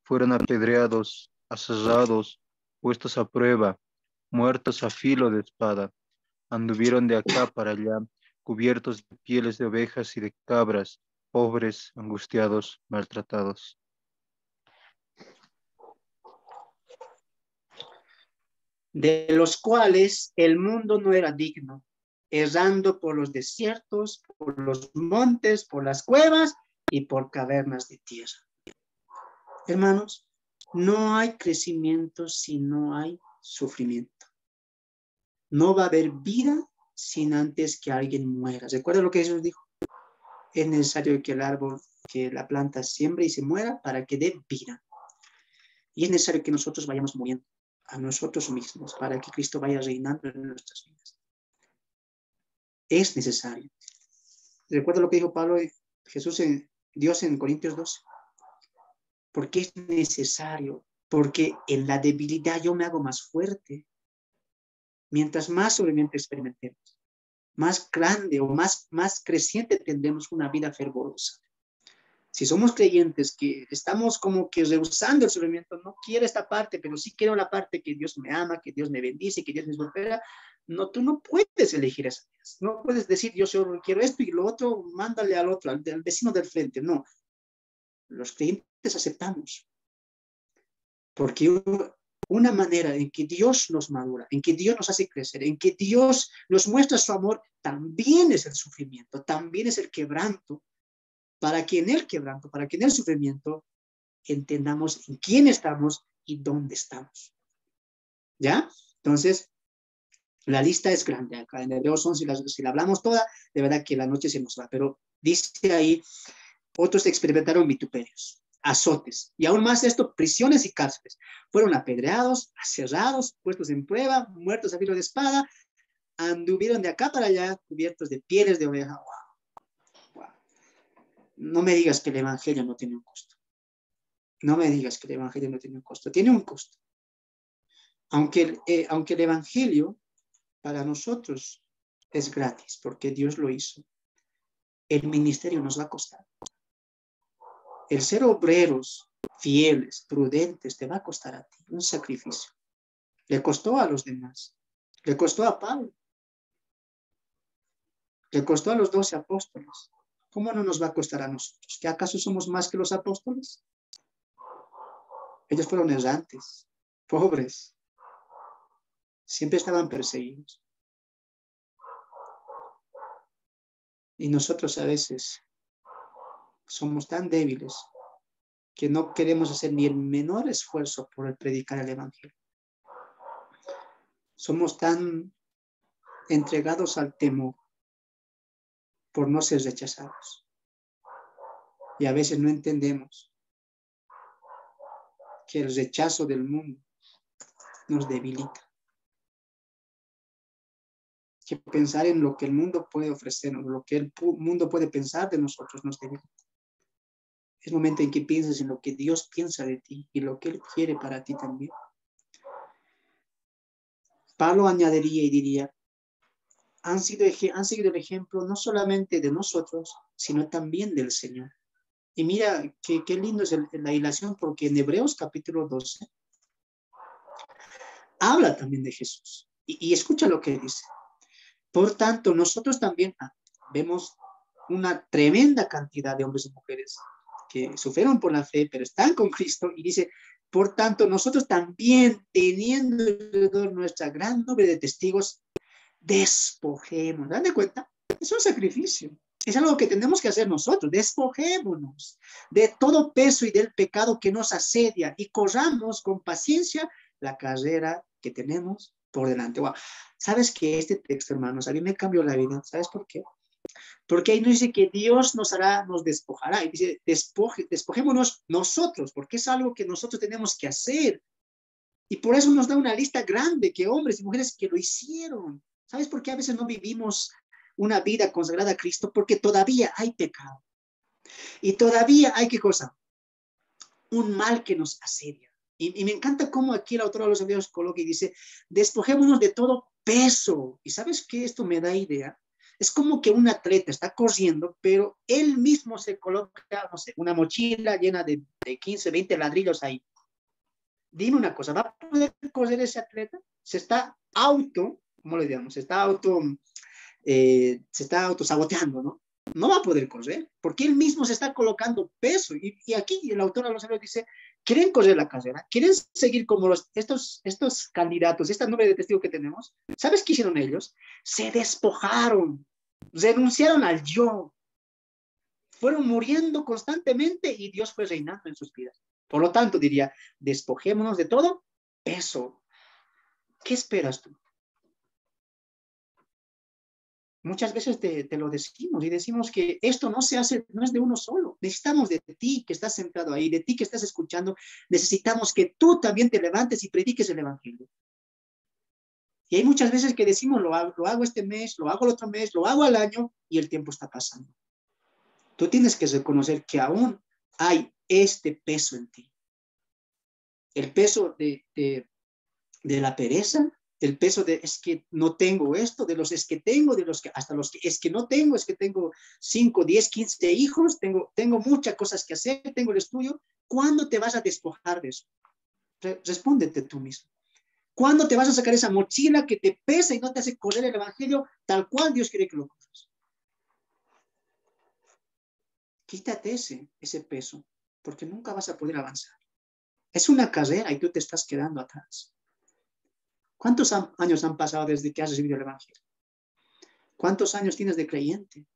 Fueron apedreados, aserrados, puestos a prueba, muertos a filo de espada. Anduvieron de acá para allá, cubiertos de pieles de ovejas y de cabras, pobres, angustiados, maltratados. De los cuales el mundo no era digno, errando por los desiertos, por los montes, por las cuevas y por cavernas de tierra. Hermanos, no hay crecimiento si no hay sufrimiento. No va a haber vida sin antes que alguien muera. ¿Recuerda lo que Jesús dijo? Es necesario que el árbol, que la planta siembre y se muera para que dé vida. Y es necesario que nosotros vayamos muriendo a nosotros mismos para que Cristo vaya reinando en nuestras vidas. Es necesario. Recuerda lo que dijo Pablo, Dios en Corintios 12. Porque es necesario, porque en la debilidad yo me hago más fuerte. Mientras más sufrimiento experimentemos, más grande o más creciente tendremos una vida fervorosa. Si somos creyentes que estamos como que rehusando el sufrimiento, no quiero esta parte, pero sí quiero la parte que Dios me ama, que Dios me bendice, que Dios me prospera, no, tú no puedes elegir esas cosas. No puedes decir, yo solo quiero esto y lo otro, mándale al otro, al vecino del frente. No, los creyentes aceptamos. Porque una manera en que Dios nos madura, en que Dios nos hace crecer, en que Dios nos muestra su amor, también es el sufrimiento, también es el quebranto, para que en el quebranto, para que en el sufrimiento entendamos en quién estamos y dónde estamos. ¿Ya? Entonces, la lista es grande. Acá en Hebreos 11, si la hablamos toda, de verdad que la noche se nos va. Pero dice ahí, otros experimentaron vituperios, azotes, y aún más esto, prisiones y cárceles. Fueron apedreados, aserrados, puestos en prueba, muertos a filo de espada, anduvieron de acá para allá, cubiertos de pieles de oveja. Wow, wow. No me digas que el evangelio no tiene un costo. No me digas que el evangelio no tiene un costo. Tiene un costo. Aunque el evangelio para nosotros es gratis, porque Dios lo hizo, el ministerio nos va a costar. El ser obreros, fieles, prudentes, te va a costar a ti un sacrificio. Le costó a los demás. Le costó a Pablo. Le costó a los 12 apóstoles. ¿Cómo no nos va a costar a nosotros? ¿Que acaso somos más que los apóstoles? Ellos fueron errantes, pobres. Siempre estaban perseguidos. Y nosotros a veces somos tan débiles que no queremos hacer ni el menor esfuerzo por predicar el evangelio. Somos tan entregados al temor por no ser rechazados. Y a veces no entendemos que el rechazo del mundo nos debilita. Que pensar en lo que el mundo puede ofrecernos, lo que el mundo puede pensar de nosotros nos debilita. Es momento en que pienses en lo que Dios piensa de ti y lo que Él quiere para ti también. Pablo añadiría y diría, han seguido el ejemplo no solamente de nosotros, sino también del Señor. Y mira qué lindo es la ilación, porque en Hebreos capítulo 12 habla también de Jesús. Y escucha lo que dice. Por tanto, nosotros también vemos una tremenda cantidad de hombres y mujeres que sufrieron por la fe, pero están con Cristo, y dice, por tanto, nosotros también, teniendo alrededor nuestra gran nube de testigos, despojemos. ¿Dan de cuenta? Es un sacrificio. Es algo que tenemos que hacer nosotros. Despojémonos de todo peso y del pecado que nos asedia y corramos con paciencia la carrera que tenemos por delante. Wow. ¿Sabes que este texto, hermanos, a mí me cambió la vida? ¿Sabes por qué? Porque ahí nos dice que Dios nos despojará. Y dice, despojémonos nosotros, porque es algo que nosotros tenemos que hacer. Y por eso nos da una lista grande que hombres y mujeres que lo hicieron. ¿Sabes por qué a veces no vivimos una vida consagrada a Cristo? Porque todavía hay pecado. Y todavía hay, ¿qué cosa? Un mal que nos asedia. Y me encanta cómo aquí el autor de los Hebreos coloca y dice, despojémonos de todo peso. ¿Y sabes qué? Esto me da idea. Es como que un atleta está corriendo, pero él mismo se coloca, no sé, una mochila llena de 15, 20 ladrillos ahí. Dime una cosa, ¿va a poder correr ese atleta? Se está ¿cómo le digamos? Se está autosaboteando, ¿no? No va a poder correr, porque él mismo se está colocando peso. Y aquí el autor de los Hebreos dice, ¿quieren correr la carrera? ¿Quieren seguir como estos candidatos, esta nube de testigos que tenemos? ¿Sabes qué hicieron ellos? Se despojaron, renunciaron al yo, fueron muriendo constantemente y Dios fue reinando en sus vidas. Por lo tanto, diría, despojémonos de todo peso. ¿Qué esperas tú? Muchas veces te lo decimos y decimos que esto no se hace, no es de uno solo. Necesitamos de ti que estás sentado ahí, de ti que estás escuchando. Necesitamos que tú también te levantes y prediques el evangelio. Y hay muchas veces que decimos, lo hago este mes, lo hago el otro mes, lo hago al año y el tiempo está pasando. Tú tienes que reconocer que aún hay este peso en ti. El peso de la pereza, el peso de es que no tengo esto, de los es que tengo, de los que hasta los que es que no tengo, es que tengo 5, 10, 15 hijos, tengo muchas cosas que hacer, tengo el estudio. ¿Cuándo te vas a despojar de eso? Respóndete tú mismo. ¿Cuándo te vas a sacar esa mochila que te pesa y no te hace correr el evangelio tal cual Dios quiere que lo corras? Quítate ese peso, porque nunca vas a poder avanzar. Es una carrera y tú te estás quedando atrás. ¿Cuántos años han pasado desde que has recibido el evangelio? ¿Cuántos años tienes de creyente?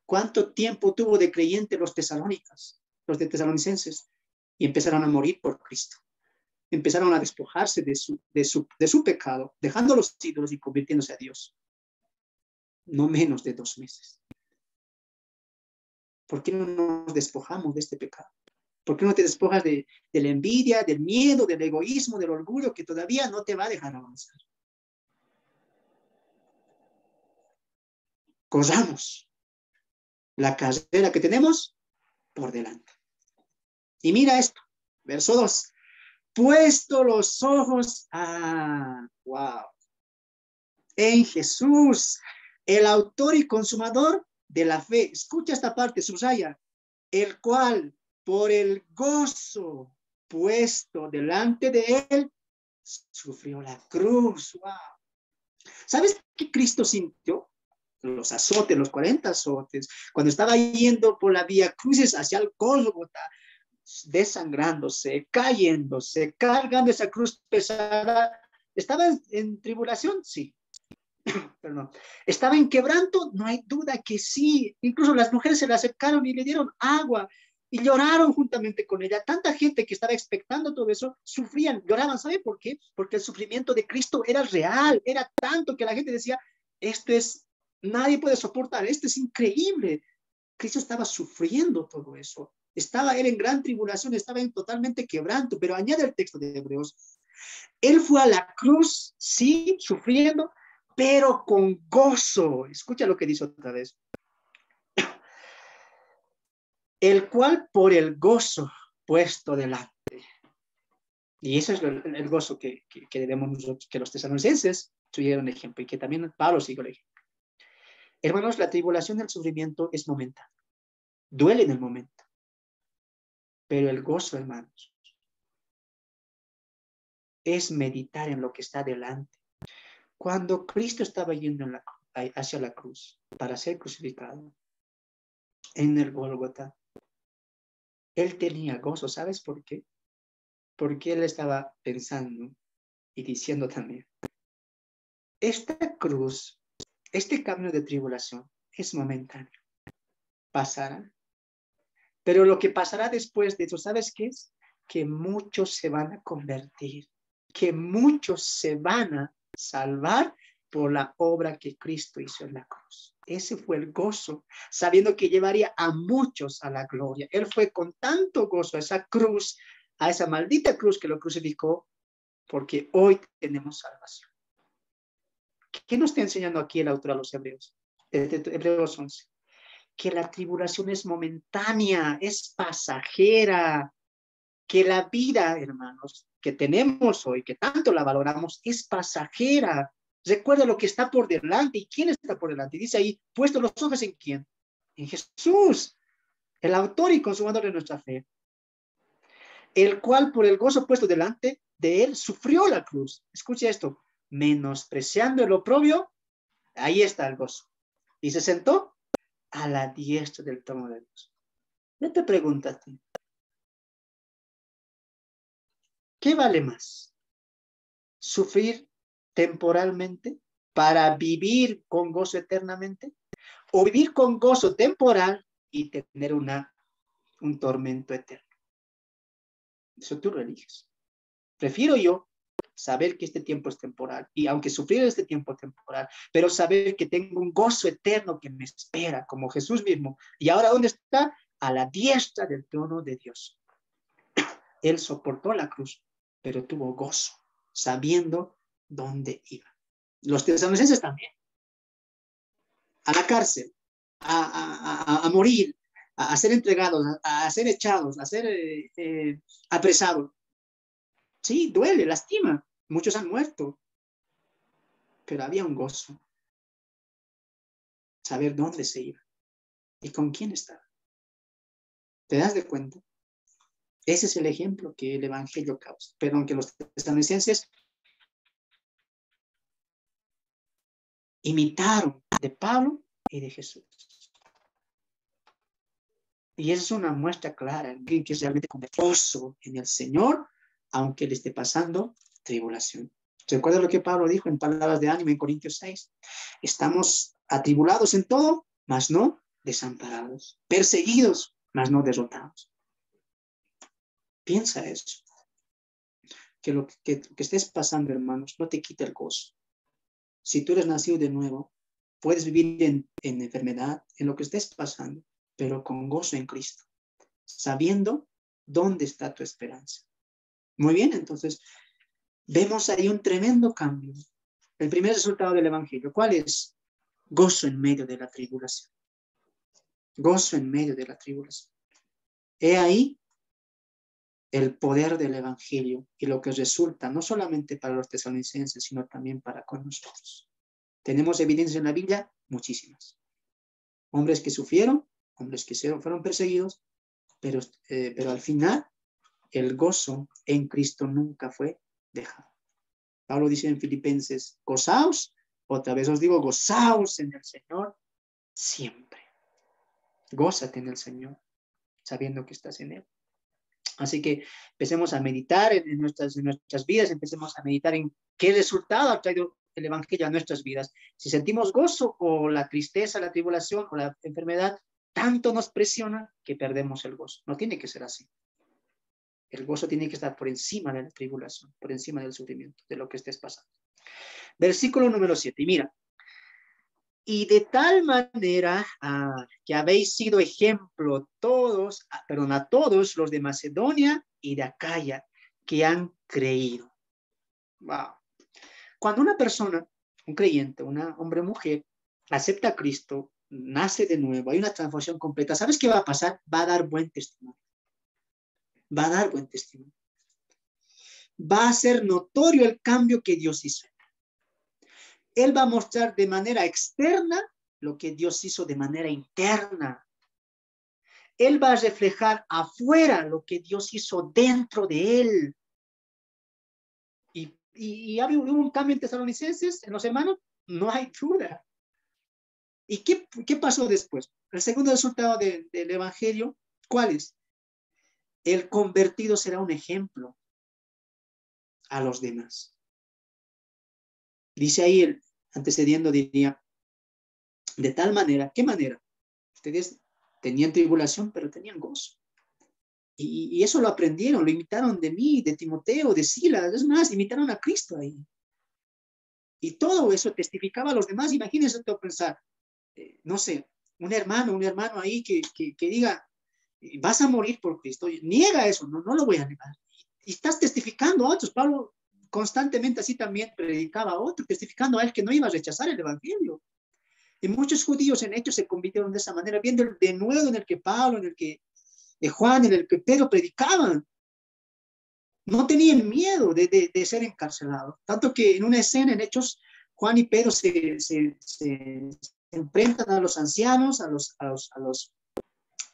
¿Cuánto tiempo tuvo de creyente los tesalónicas, los de tesalonicenses? y empezaron a morir por Cristo. Empezaron a despojarse de su pecado, dejando los ídolos y convirtiéndose a Dios. No menos de 2 meses. ¿Por qué no nos despojamos de este pecado? ¿Por qué no te despojas de la envidia, del miedo, del egoísmo, del orgullo que todavía no te va a dejar avanzar? Corramos la carrera que tenemos por delante. Y mira esto, verso 2. Puesto los ojos en Jesús, el autor y consumador de la fe. Escucha esta parte, subraya. El cual, por el gozo puesto delante de él, sufrió la cruz. Wow. ¿Sabes qué Cristo sintió? Los azotes, los 40 azotes, cuando estaba yendo por la vía crucis hacia el Gólgota, desangrándose, cayéndose, cargando esa cruz pesada. ¿Estaba en tribulación? Sí. Perdón. ¿Estaba en quebranto? No hay duda que sí. Incluso las mujeres se le acercaron y le dieron agua y lloraron juntamente con ella. Tanta gente que estaba expectando todo eso, sufrían, lloraban. ¿Sabe por qué? Porque el sufrimiento de Cristo era real, era tanto que la gente decía, esto es, nadie puede soportar, esto es increíble. Cristo estaba sufriendo todo eso. Estaba él en gran tribulación, estaba en totalmente quebranto, pero añade el texto de Hebreos. Él fue a la cruz, sí, sufriendo, pero con gozo. Escucha lo que dice otra vez. El cual por el gozo puesto delante. Y ese es el gozo que debemos nosotros, que los tesalonicenses tuvieron ejemplo y que también Pablo siguió el ejemplo. Hermanos, la tribulación del sufrimiento es momentánea. Duele en el momento. Pero el gozo, hermanos, es meditar en lo que está delante. Cuando Cristo estaba yendo hacia la cruz para ser crucificado en el Gólgota, él tenía gozo. ¿Sabes por qué? Porque él estaba pensando y diciendo también, esta cruz, este camino de tribulación es momentáneo. Pasará. Pero lo que pasará después de eso, ¿sabes qué es? Que muchos se van a convertir, que muchos se van a salvar por la obra que Cristo hizo en la cruz. Ese fue el gozo, sabiendo que llevaría a muchos a la gloria. Él fue con tanto gozo a esa cruz, a esa maldita cruz que lo crucificó, porque hoy tenemos salvación. ¿Qué nos está enseñando aquí el autor a los Hebreos? Hebreos 11. Que la tribulación es momentánea, es pasajera, que la vida, hermanos, que tenemos hoy, que tanto la valoramos, es pasajera. Recuerda lo que está por delante. ¿Y quién está por delante? Dice ahí, puesto los ojos en quién. En Jesús, el autor y consumador de nuestra fe, el cual por el gozo puesto delante de él sufrió la cruz. Escucha esto, menospreciando el oprobio, ahí está el gozo. Y se sentó a la diestra del trono de Dios. Yo te pregunto a ti, ¿qué vale más? ¿Sufrir temporalmente para vivir con gozo eternamente? ¿O vivir con gozo temporal y tener un tormento eterno? Eso tú lo eliges. Prefiero yo saber que este tiempo es temporal, y aunque sufrir este tiempo temporal, pero saber que tengo un gozo eterno que me espera, como Jesús mismo. ¿Y ahora dónde está? A la diestra del trono de Dios. Él soportó la cruz, pero tuvo gozo, sabiendo dónde iba. Los tesalonicenses también. A la cárcel, a morir, a ser entregados, a ser echados, a ser apresados. Sí, duele, lastima. Muchos han muerto. Pero había un gozo. Saber dónde se iba y con quién estaba. ¿Te das de cuenta? Ese es el ejemplo que el Evangelio causa. Pero aunque los tesalonicenses imitaron de Pablo y de Jesús. Y esa es una muestra clara de que es realmente gozoso en el Señor, aunque le esté pasando tribulación. ¿Recuerda lo que Pablo dijo en palabras de ánimo en Corintios 6? Estamos atribulados en todo, mas no desamparados. Perseguidos, mas no derrotados. Piensa eso. Que lo que estés pasando, hermanos, no te quite el gozo. Si tú eres nacido de nuevo, puedes vivir en enfermedad, en lo que estés pasando, pero con gozo en Cristo, sabiendo dónde está tu esperanza. Muy bien, entonces, vemos ahí un tremendo cambio. El primer resultado del Evangelio, ¿cuál es? Gozo en medio de la tribulación. Gozo en medio de la tribulación. He ahí el poder del Evangelio y lo que resulta no solamente para los tesalonicenses, sino también para con nosotros. Tenemos evidencias en la Biblia, muchísimas. Hombres que sufrieron, hombres que fueron perseguidos, pero al final el gozo en Cristo nunca fue dejado. Pablo dice en Filipenses, gozaos, otra vez os digo, gozaos en el Señor siempre. Gózate en el Señor, sabiendo que estás en Él. Así que empecemos a meditar en nuestras vidas, empecemos a meditar en qué resultado ha traído el Evangelio a nuestras vidas. Si sentimos gozo o la tristeza, la tribulación o la enfermedad, tanto nos presiona que perdemos el gozo. No tiene que ser así. El gozo tiene que estar por encima de la tribulación, por encima del sufrimiento, de lo que estés pasando. Versículo número 7. Y mira, y de tal manera que habéis sido ejemplo a todos los de Macedonia y de Acaya que han creído. Wow. Cuando una persona, un creyente, hombre o mujer, acepta a Cristo, nace de nuevo, hay una transformación completa, ¿sabes qué va a pasar? Va a dar buen testimonio. Va a dar buen testimonio. Va a ser notorio el cambio que Dios hizo. Él va a mostrar de manera externa lo que Dios hizo de manera interna. Él va a reflejar afuera lo que Dios hizo dentro de él. Y ¿hubo un cambio en Tesalonicenses, en los hermanos? No hay duda. ¿Y qué pasó después? El segundo resultado del Evangelio, ¿cuál es? El convertido será un ejemplo a los demás. Dice ahí, antecediendo, diría, de tal manera, ¿qué manera? Ustedes tenían tribulación, pero tenían gozo. Y eso lo aprendieron, lo imitaron de mí, de Timoteo, de Silas, es más, imitaron a Cristo ahí. Y todo eso testificaba a los demás. Imagínense todo pensar, no sé, un hermano ahí que diga, vas a morir por Cristo. Niega eso, no lo voy a negar. Y estás testificando a otros. Pablo constantemente así también predicaba a otros, testificando a él que no iba a rechazar el Evangelio. Y muchos judíos en hechos se convirtieron de esa manera, viendo el denuedo en el que Pablo, en el que Juan, en el que Pedro predicaban. No tenían miedo de ser encarcelados. Tanto que en una escena en Hechos, Juan y Pedro se enfrentan a los ancianos, a los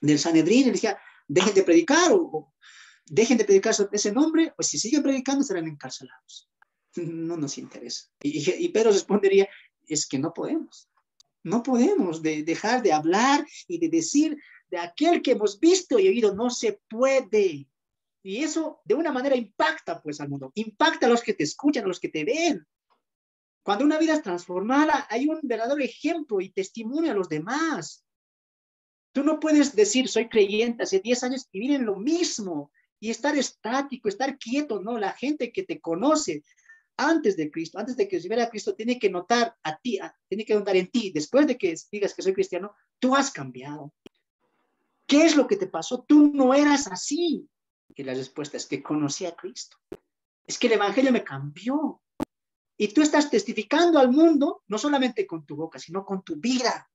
del Sanedrín, y les decían, dejen de predicar o dejen de predicar sobre ese nombre, pues si siguen predicando serán encarcelados. No nos interesa. Y Pedro respondería, es que no podemos. No podemos dejar de hablar y de decir de aquel que hemos visto y oído, no se puede. Y eso de una manera impacta pues al mundo, impacta a los que te escuchan, a los que te ven. Cuando una vida es transformada, hay un verdadero ejemplo y testimonio a los demás. Tú no puedes decir, soy creyente hace 10 años y vivir en lo mismo y estar estático, estar quieto, ¿no? La gente que te conoce antes de Cristo, antes de que recibiera a Cristo, tiene que notar a ti, tiene que notar en ti, después de que digas que soy cristiano, tú has cambiado. ¿Qué es lo que te pasó? Tú no eras así. Y la respuesta es que conocí a Cristo. Es que el Evangelio me cambió. Y tú estás testificando al mundo, no solamente con tu boca, sino con tu vida.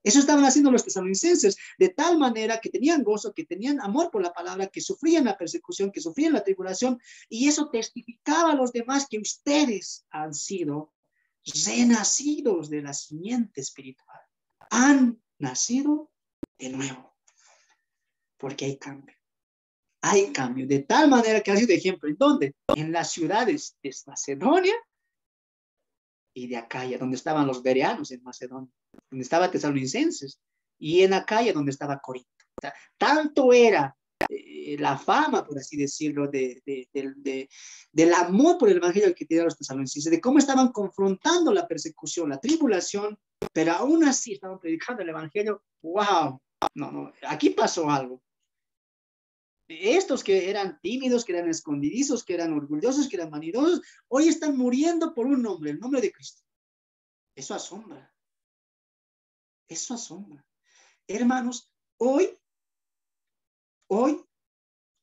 Eso estaban haciendo los tesalonicenses, de tal manera que tenían gozo, que tenían amor por la palabra, que sufrían la persecución, que sufrían la tribulación, y eso testificaba a los demás que ustedes han sido renacidos de la simiente espiritual. Han nacido de nuevo, porque hay cambio. Hay cambio, de tal manera que ha sido ejemplo. ¿En dónde? En las ciudades de Macedonia y de Acaya, donde estaban los bereanos en Macedonia, donde estaban tesalonicenses, y en Acaya, donde estaba Corinto. O sea, tanto era la fama, por así decirlo, del amor por el Evangelio que tenían los tesalonicenses, de cómo estaban confrontando la persecución, la tribulación, pero aún así estaban predicando el Evangelio. ¡Wow! No, aquí pasó algo. Estos que eran tímidos, que eran escondidizos, que eran orgullosos, que eran vanidosos, hoy están muriendo por un nombre, el nombre de Cristo. Eso asombra. Eso asombra. Hermanos, hoy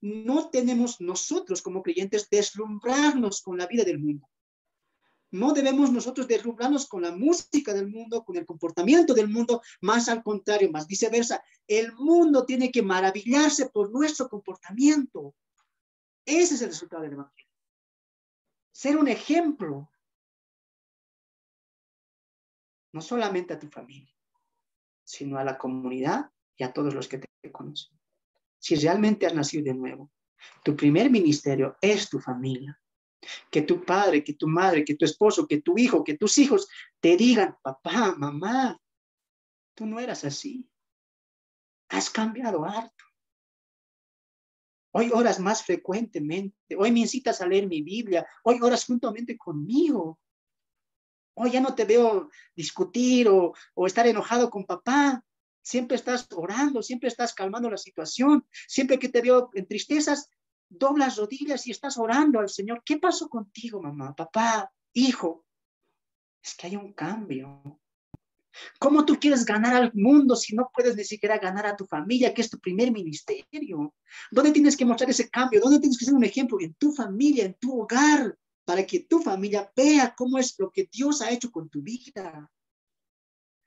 no tenemos nosotros como creyentes deslumbrarnos con la vida del mundo. No debemos nosotros deslumbrarnos con la música del mundo, con el comportamiento del mundo, más al contrario, más viceversa. El mundo tiene que maravillarse por nuestro comportamiento. Ese es el resultado del Evangelio. Ser un ejemplo, no solamente a tu familia, sino a la comunidad y a todos los que te conocen. Si realmente has nacido de nuevo, tu primer ministerio es tu familia. Que tu padre, que tu madre, que tu esposo, que tu hijo, que tus hijos te digan, papá, mamá, tú no eras así. Has cambiado harto. Hoy oras más frecuentemente. Hoy me incitas a leer mi Biblia. Hoy oras juntamente conmigo. Hoy ya no te veo discutir o estar enojado con papá. Siempre estás orando, siempre estás calmando la situación. Siempre que te veo en tristezas, doblas rodillas y estás orando al Señor. ¿Qué pasó contigo, mamá, papá, hijo? Es que hay un cambio. ¿Cómo tú quieres ganar al mundo si no puedes ni siquiera ganar a tu familia, que es tu primer ministerio? ¿Dónde tienes que mostrar ese cambio? ¿Dónde tienes que ser un ejemplo? En tu familia, en tu hogar, para que tu familia vea cómo es lo que Dios ha hecho con tu vida.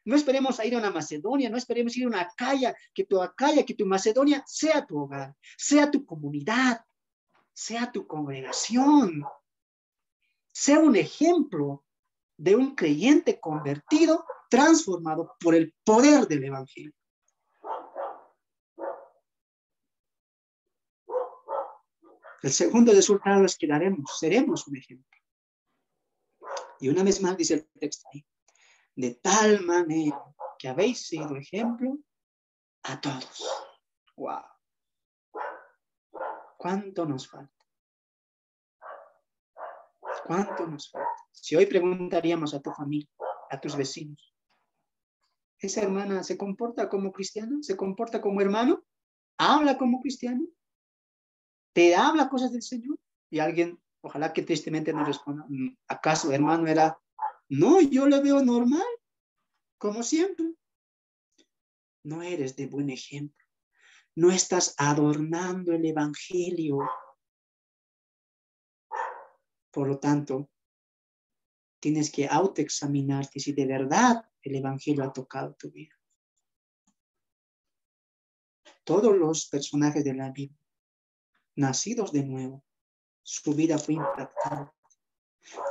No esperemos a ir a una Macedonia, no esperemos ir a una Acaya, que tu Macedonia sea tu hogar, sea tu comunidad, sea tu congregación, sea un ejemplo de un creyente convertido, transformado por el poder del Evangelio. El segundo resultado es que seremos un ejemplo. Y una vez más dice el texto ahí, de tal manera que habéis sido ejemplo a todos. ¡Wow! ¿Cuánto nos falta? ¿Cuánto nos falta? Si hoy preguntaríamos a tu familia, a tus vecinos, ¿esa hermana se comporta como cristiana? ¿Se comporta como hermano? ¿Habla como cristiano? ¿Te habla cosas del Señor? Y alguien, ojalá que tristemente no responda, ¿acaso hermano era? No, yo lo veo normal, como siempre. No eres de buen ejemplo. No estás adornando el Evangelio. Por lo tanto, tienes que autoexaminarte si de verdad el Evangelio ha tocado tu vida. Todos los personajes de la Biblia, nacidos de nuevo, su vida fue impactada.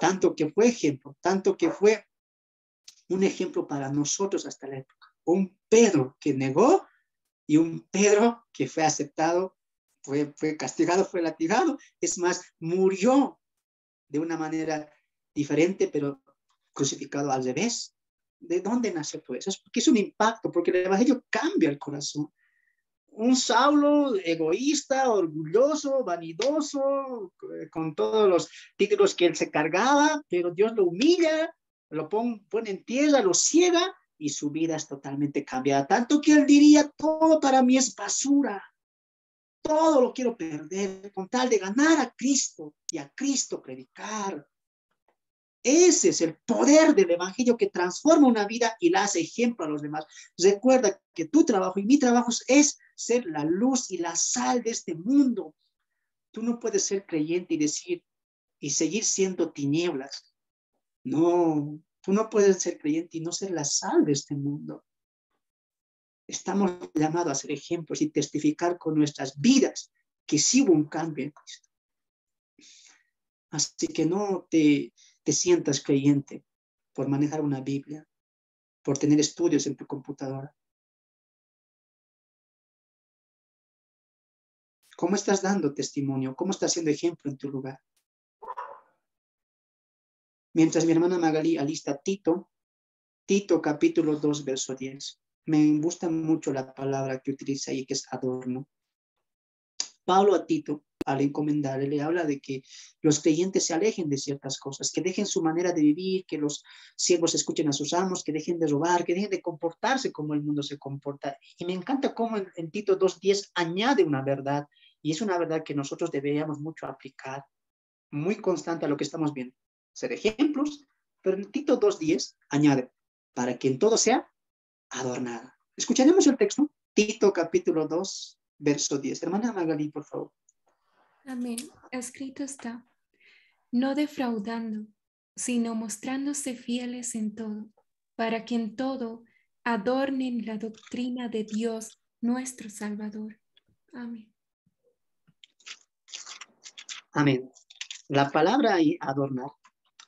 Tanto que fue ejemplo, tanto que fue un ejemplo para nosotros hasta la época. Un Pedro que negó y un Pedro que fue aceptado, fue castigado, fue latigado. Es más, murió de una manera diferente, pero crucificado al revés. ¿De dónde nació todo eso? Es porque es un impacto, porque el Evangelio cambia el corazón. Un Saulo egoísta, orgulloso, vanidoso, con todos los títulos que él se cargaba, pero Dios lo humilla, lo pone en tierra, lo ciega y su vida es totalmente cambiada. Tanto que él diría, todo para mí es basura. Todo lo quiero perder con tal de ganar a Cristo y a Cristo predicar. Ese es el poder del Evangelio que transforma una vida y la hace ejemplo a los demás. Recuerda que tu trabajo y mi trabajo es ser la luz y la sal de este mundo. Tú no puedes ser creyente y decir y seguir siendo tinieblas. No, tú no puedes ser creyente y no ser la sal de este mundo. Estamos llamados a ser ejemplos y testificar con nuestras vidas que sí hubo un cambio en Cristo. Así que no te sientas creyente por manejar una Biblia, por tener estudios en tu computadora. ¿Cómo estás dando testimonio? ¿Cómo estás siendo ejemplo en tu lugar? Mientras mi hermana Magali alista Tito capítulo 2, verso 10. Me gusta mucho la palabra que utiliza ahí, que es adorno. Pablo a Tito, al encomendarle, le habla de que los creyentes se alejen de ciertas cosas, que dejen su manera de vivir, que los siervos escuchen a sus amos, que dejen de robar, que dejen de comportarse como el mundo se comporta. Y me encanta cómo en Tito 2:10 añade una verdad, Y es una verdad que nosotros deberíamos mucho aplicar, muy constante a lo que estamos viendo. Ser ejemplos, pero en Tito 2:10 añade, para que en todo sea adornada. Escucharemos el texto, Tito capítulo 2, verso 10. Hermana Magali, por favor. Amén. Escrito está, no defraudando, sino mostrándose fieles en todo, para que en todo adornen la doctrina de Dios nuestro Salvador. Amén. Amén. La palabra ahí, adornar,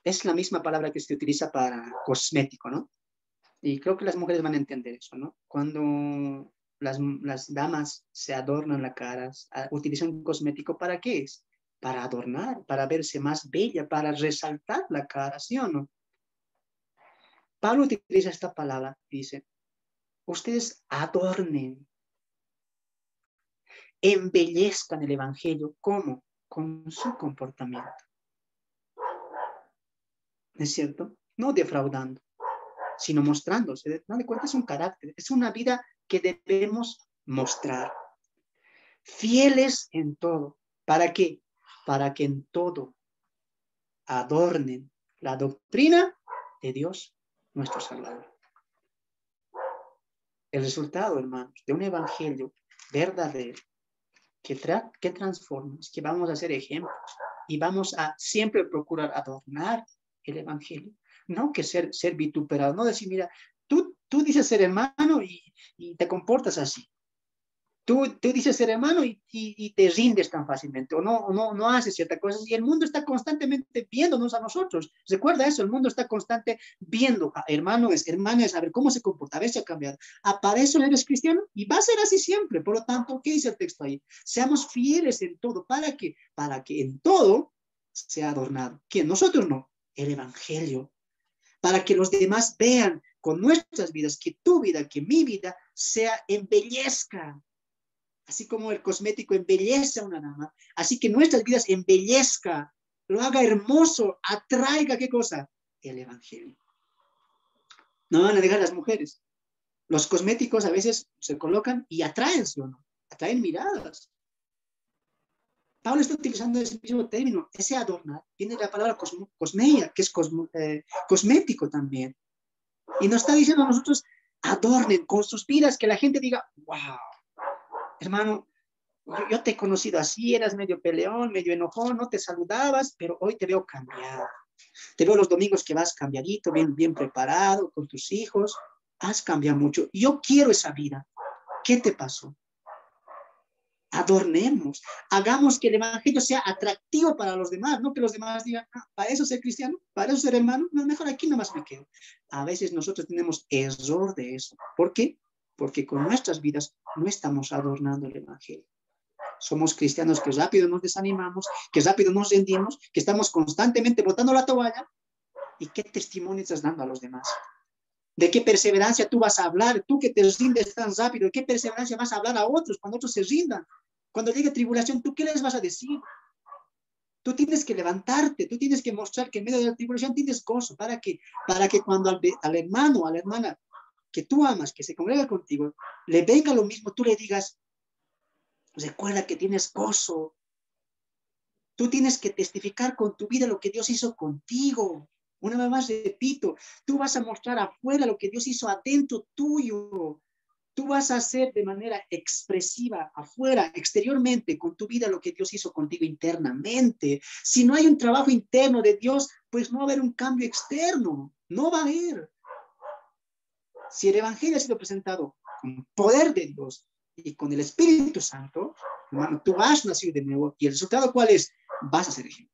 es la misma palabra que se utiliza para cosmético, ¿no? Y creo que las mujeres van a entender eso, ¿no? Cuando las damas se adornan la cara, utilizan un cosmético, ¿para qué es? Para adornar, para verse más bella, para resaltar la cara, ¿sí o no? Pablo utiliza esta palabra, dice, ustedes adornen, embellezcan el evangelio, ¿cómo? Con su comportamiento. ¿Es cierto? No defraudando, sino mostrándose. No de cuenta, es un carácter, es una vida que debemos mostrar. Fieles en todo. ¿Para qué? Para que en todo adornen la doctrina de Dios, nuestro Salvador. El resultado, hermanos, de un evangelio verdadero que transforma, es que vamos a ser ejemplos y vamos a siempre procurar adornar el evangelio. No que ser vituperado, no decir, mira, tú dices ser hermano y te comportas así. Tú dices ser hermano y te rindes tan fácilmente, o no haces ciertas cosas, y el mundo está constantemente viéndonos a nosotros. Recuerda eso, el mundo está constante viendo a hermanos, hermanas, a ver cómo se comporta, a ver si ha cambiado. Aparece, eres cristiano, y va a ser así siempre. Por lo tanto, ¿qué dice el texto ahí? Seamos fieles en todo. ¿Para qué? Para que en todo sea adornado. ¿Quién? Nosotros no, el evangelio. Para que los demás vean con nuestras vidas, que tu vida, que mi vida, embellezca. Así como el cosmético embellece a una dama, así que nuestras vidas embellezca, lo haga hermoso, atraiga, ¿qué cosa? El evangelio. No van a dejar las mujeres. Los cosméticos a veces se colocan y atraen, ¿sí o no? Atraen miradas. Pablo está utilizando ese mismo término, ese adornar. Viene de la palabra cosmeia, que es cosmético también. Y nos está diciendo a nosotros, adornen con sus vidas, que la gente diga, wow, hermano, yo te he conocido así, eras medio peleón, medio enojón, no te saludabas, pero hoy te veo cambiado. Te veo los domingos que vas cambiadito, bien preparado, con tus hijos. Has cambiado mucho. Yo quiero esa vida. ¿Qué te pasó? Adornemos, hagamos que el evangelio sea atractivo para los demás, no que los demás digan, para eso ser cristiano, para eso ser hermano, no, mejor aquí nomás me quedo. A veces nosotros tenemos error de eso. ¿Por qué? Porque con nuestras vidas no estamos adornando el evangelio. Somos cristianos que rápido nos desanimamos, que rápido nos rendimos, que estamos constantemente botando la toalla. ¿Y qué testimonio estás dando a los demás? ¿De qué perseverancia tú vas a hablar? Tú que te rindes tan rápido, ¿de qué perseverancia vas a hablar a otros cuando otros se rindan? Cuando llegue tribulación, ¿tú qué les vas a decir? Tú tienes que levantarte, tú tienes que mostrar que en medio de la tribulación tienes gozo. ¿Para qué? Para que cuando al hermano o a la hermana que tú amas, que se congrega contigo, le venga lo mismo, tú le digas, recuerda que tienes gozo. Tú tienes que testificar con tu vida lo que Dios hizo contigo. Una vez más repito, tú vas a mostrar afuera lo que Dios hizo adentro tuyo. Tú vas a hacer de manera expresiva afuera, exteriormente, con tu vida lo que Dios hizo contigo internamente. Si no hay un trabajo interno de Dios, pues no va a haber un cambio externo. No va a haber. Si el Evangelio ha sido presentado con poder de Dios y con el Espíritu Santo, hermano, tú vas a nacer de nuevo. ¿Y el resultado cuál es? Vas a ser ejemplo.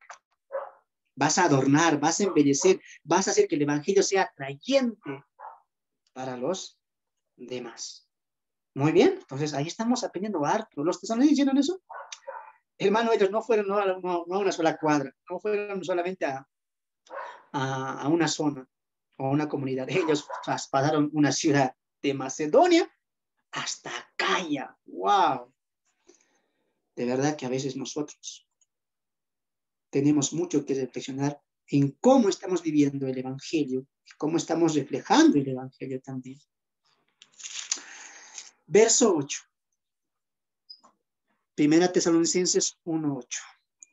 Vas a adornar, vas a embellecer, vas a hacer que el Evangelio sea atrayente para los demás. Muy bien, entonces ahí estamos aprendiendo harto. ¿Los tesalonicenses hicieron eso? Hermano, ellos no fueron a una sola cuadra, no fueron solamente a una zona o a una comunidad. Ellos traspasaron una ciudad de Macedonia hasta Acaya. ¡Wow! De verdad que a veces nosotros tenemos mucho que reflexionar en cómo estamos viviendo el Evangelio, cómo estamos reflejando el Evangelio también. Verso 8. Primera Tesalonicenses 1:8.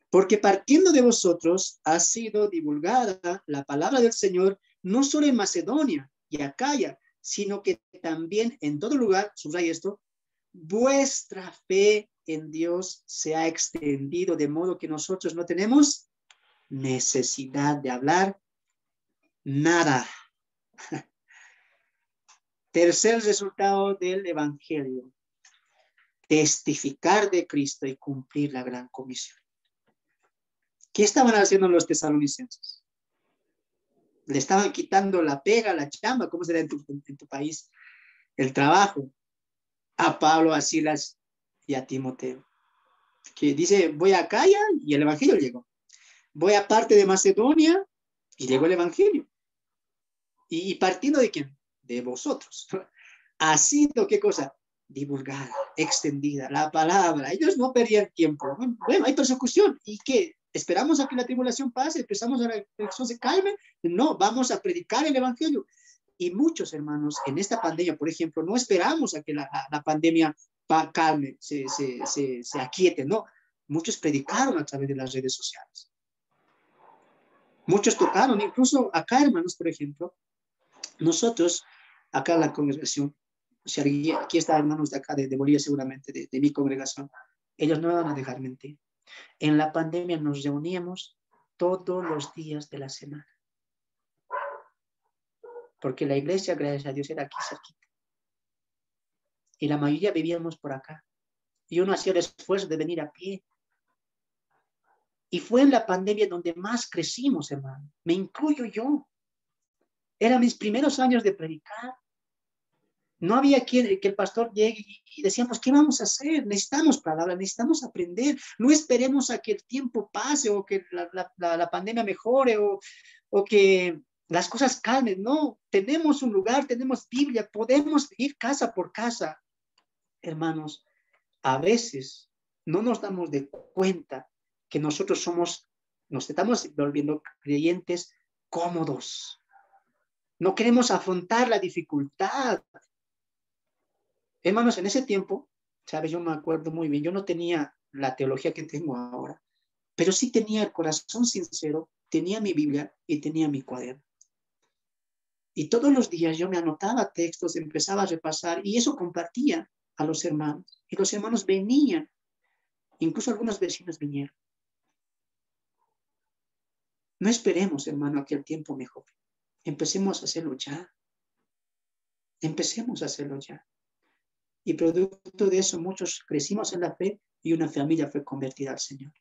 Porque partiendo de vosotros ha sido divulgada la palabra del Señor, no solo en Macedonia y Acaya, sino que también en todo lugar, subraya esto, vuestra fe en Dios se ha extendido, de modo que nosotros no tenemos necesidad de hablar nada. Tercer resultado del Evangelio: testificar de Cristo y cumplir la gran comisión. ¿Qué estaban haciendo los tesalonicenses? Le estaban quitando la pega, la chamba, ¿cómo será en tu país? El trabajo a Pablo, a Silas y a Timoteo. Que dice, voy a Acaya y el Evangelio llegó. Voy a parte de Macedonia y llegó el Evangelio. ¿Y partiendo de quién? De vosotros. Ha sido, ¿qué cosa? Divulgada, extendida, la palabra. Ellos no perdían tiempo. Bueno, hay persecución. ¿Y qué? ¿Esperamos a que la tribulación pase? ¿Empezamos a que la tribulación se calme? No, vamos a predicar el Evangelio. Y muchos hermanos, en esta pandemia, por ejemplo, no esperamos a que la pandemia calme, se aquiete, no. Muchos predicaron a través de las redes sociales. Muchos tocaron, incluso acá, hermanos, por ejemplo, nosotros, acá en la congregación, si aquí está hermanos de acá, de Bolivia seguramente, de mi congregación, ellos no van a dejar mentir. En la pandemia nos reuníamos todos los días de la semana. Porque la iglesia, gracias a Dios, era aquí cerquita. Y la mayoría vivíamos por acá. Y uno hacía el esfuerzo de venir a pie. Y fue en la pandemia donde más crecimos, hermano. Me incluyo yo. Eran mis primeros años de predicar. No había que el pastor llegue y decíamos, ¿qué vamos a hacer? Necesitamos palabras, necesitamos aprender. No esperemos a que el tiempo pase o que la pandemia mejore o que las cosas calmen. No, tenemos un lugar, tenemos Biblia, podemos ir casa por casa. Hermanos, a veces no nos damos de cuenta que nosotros nos estamos volviendo creyentes cómodos. No queremos afrontar la dificultad. Hermanos, en ese tiempo, ¿sabes? Yo me acuerdo muy bien, yo no tenía la teología que tengo ahora, pero sí tenía el corazón sincero, tenía mi Biblia y tenía mi cuaderno. Y todos los días yo me anotaba textos, empezaba a repasar y eso compartía a los hermanos. Y los hermanos venían, incluso algunos vecinos vinieron. No esperemos, hermano, a que el tiempo mejore. Empecemos a hacerlo ya. Empecemos a hacerlo ya. Y producto de eso, muchos crecimos en la fe y una familia fue convertida al Señor.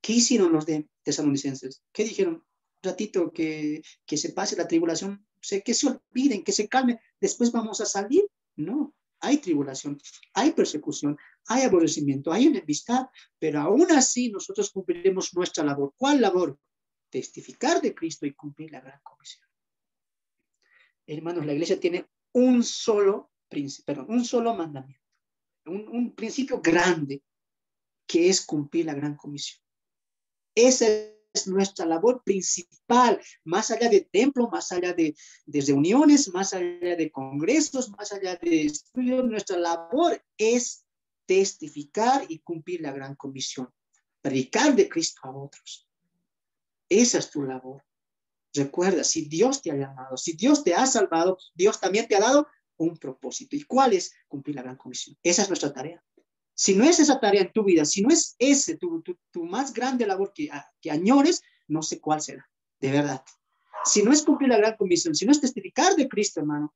¿Qué hicieron los de tesalonicenses? ¿Qué dijeron? Un ratito que se pase la tribulación, que se olviden, que se calmen, después vamos a salir. No, hay tribulación, hay persecución, hay aborrecimiento, hay enemistad, pero aún así nosotros cumpliremos nuestra labor. ¿Cuál labor? Testificar de Cristo y cumplir la gran comisión. Hermanos, la iglesia tiene un solo mandamiento, un principio grande, que es cumplir la gran comisión. Esa es nuestra labor principal, más allá de templo, más allá de reuniones, más allá de congresos, más allá de estudios. Nuestra labor es testificar y cumplir la gran comisión, predicar de Cristo a otros. Esa es tu labor. Recuerda, si Dios te ha llamado, si Dios te ha salvado, Dios también te ha dado un propósito. ¿Y cuál es? Cumplir la gran comisión. Esa es nuestra tarea. Si no es esa tarea en tu vida, si no es ese tu más grande labor que añores, no sé cuál será, de verdad. Si no es cumplir la gran comisión, si no es testificar de Cristo, hermano,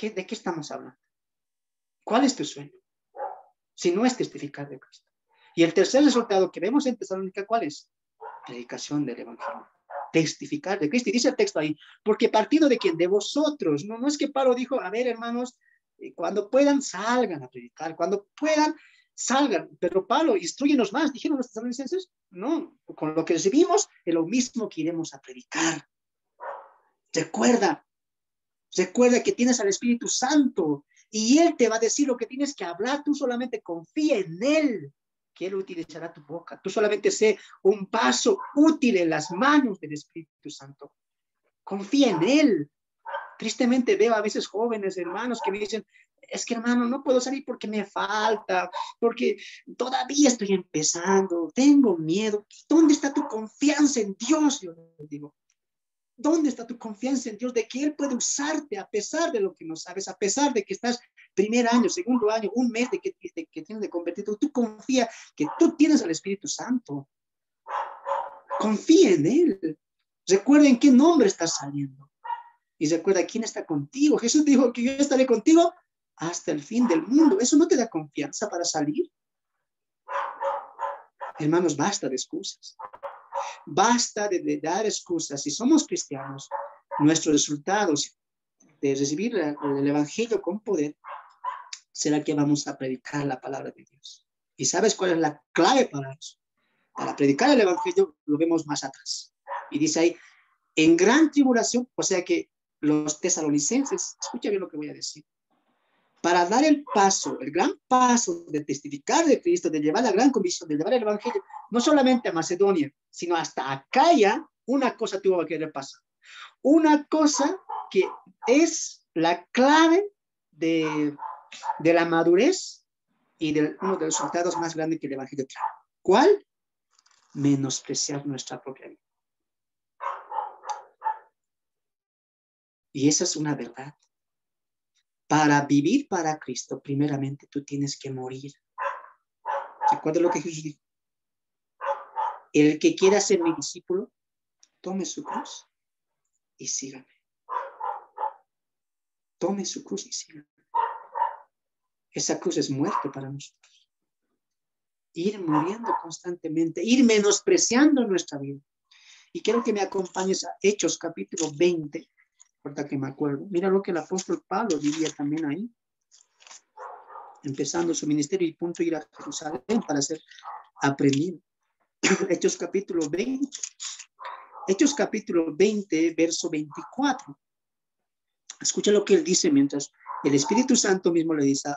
¿de qué estamos hablando? ¿Cuál es tu sueño? Si no es testificar de Cristo. Y el tercer resultado que vemos en Tesalónica, ¿cuál es? Predicación del Evangelio. Testificar de Cristo. Y dice el texto ahí, porque partido de quién? De vosotros. No es que Pablo dijo, a ver, hermanos, cuando puedan, salgan a predicar. Cuando puedan, salgan. Pero Pablo, instrúyenos más, dijeron los tesalonicenses. No, con lo que recibimos es lo mismo que iremos a predicar. Recuerda que tienes al Espíritu Santo y Él te va a decir lo que tienes que hablar. Tú solamente confía en Él, que Él utilizará tu boca. Tú solamente sé un paso útil en las manos del Espíritu Santo. Confía en Él. Tristemente veo a veces jóvenes, hermanos, que me dicen, es que hermano, no puedo salir porque me falta, porque todavía estoy empezando, tengo miedo. ¿Dónde está tu confianza en Dios? Yo les digo, ¿dónde está tu confianza en Dios de que Él puede usarte a pesar de lo que no sabes, a pesar de que estás primer año, segundo año, un mes de que tienes de convertirte? Tú confía que tú tienes al Espíritu Santo. Confía en Él. Recuerda en qué nombre estás saliendo. Y recuerda quién está contigo. Jesús dijo que yo estaré contigo hasta el fin del mundo. ¿Eso no te da confianza para salir? Hermanos, basta de excusas. Basta de dar excusas. Si somos cristianos, nuestros resultados de recibir el Evangelio con poder será que vamos a predicar la palabra de Dios. ¿Y sabes cuál es la clave para eso? Para predicar el Evangelio lo vemos más atrás. Y dice ahí, en gran tribulación, o sea que los tesalonicenses, escucha bien lo que voy a decir, para dar el paso, el gran paso de testificar de Cristo, de llevar la gran comisión, de llevar el Evangelio, no solamente a Macedonia, sino hasta Acaya, una cosa tuvo que pasar. Una cosa que es la clave de la madurez y de uno de los resultados más grandes que el Evangelio trae. ¿Cuál? Menospreciar nuestra propia vida. Y esa es una verdad. Para vivir para Cristo, primeramente tú tienes que morir. ¿Recuerda lo que Jesús dijo? El que quiera ser mi discípulo, tome su cruz y sígame. Tome su cruz y sígame. Esa cruz es muerte para nosotros. Ir muriendo constantemente, ir menospreciando nuestra vida. Y quiero que me acompañes a Hechos capítulo 20. Ahorita que me acuerdo. Mira lo que el apóstol Pablo diría también ahí. Empezando su ministerio y punto ir a Jerusalén para ser aprendido. Hechos capítulo 20. Hechos capítulo 20, verso 24. Escucha lo que él dice mientras el Espíritu Santo mismo le dice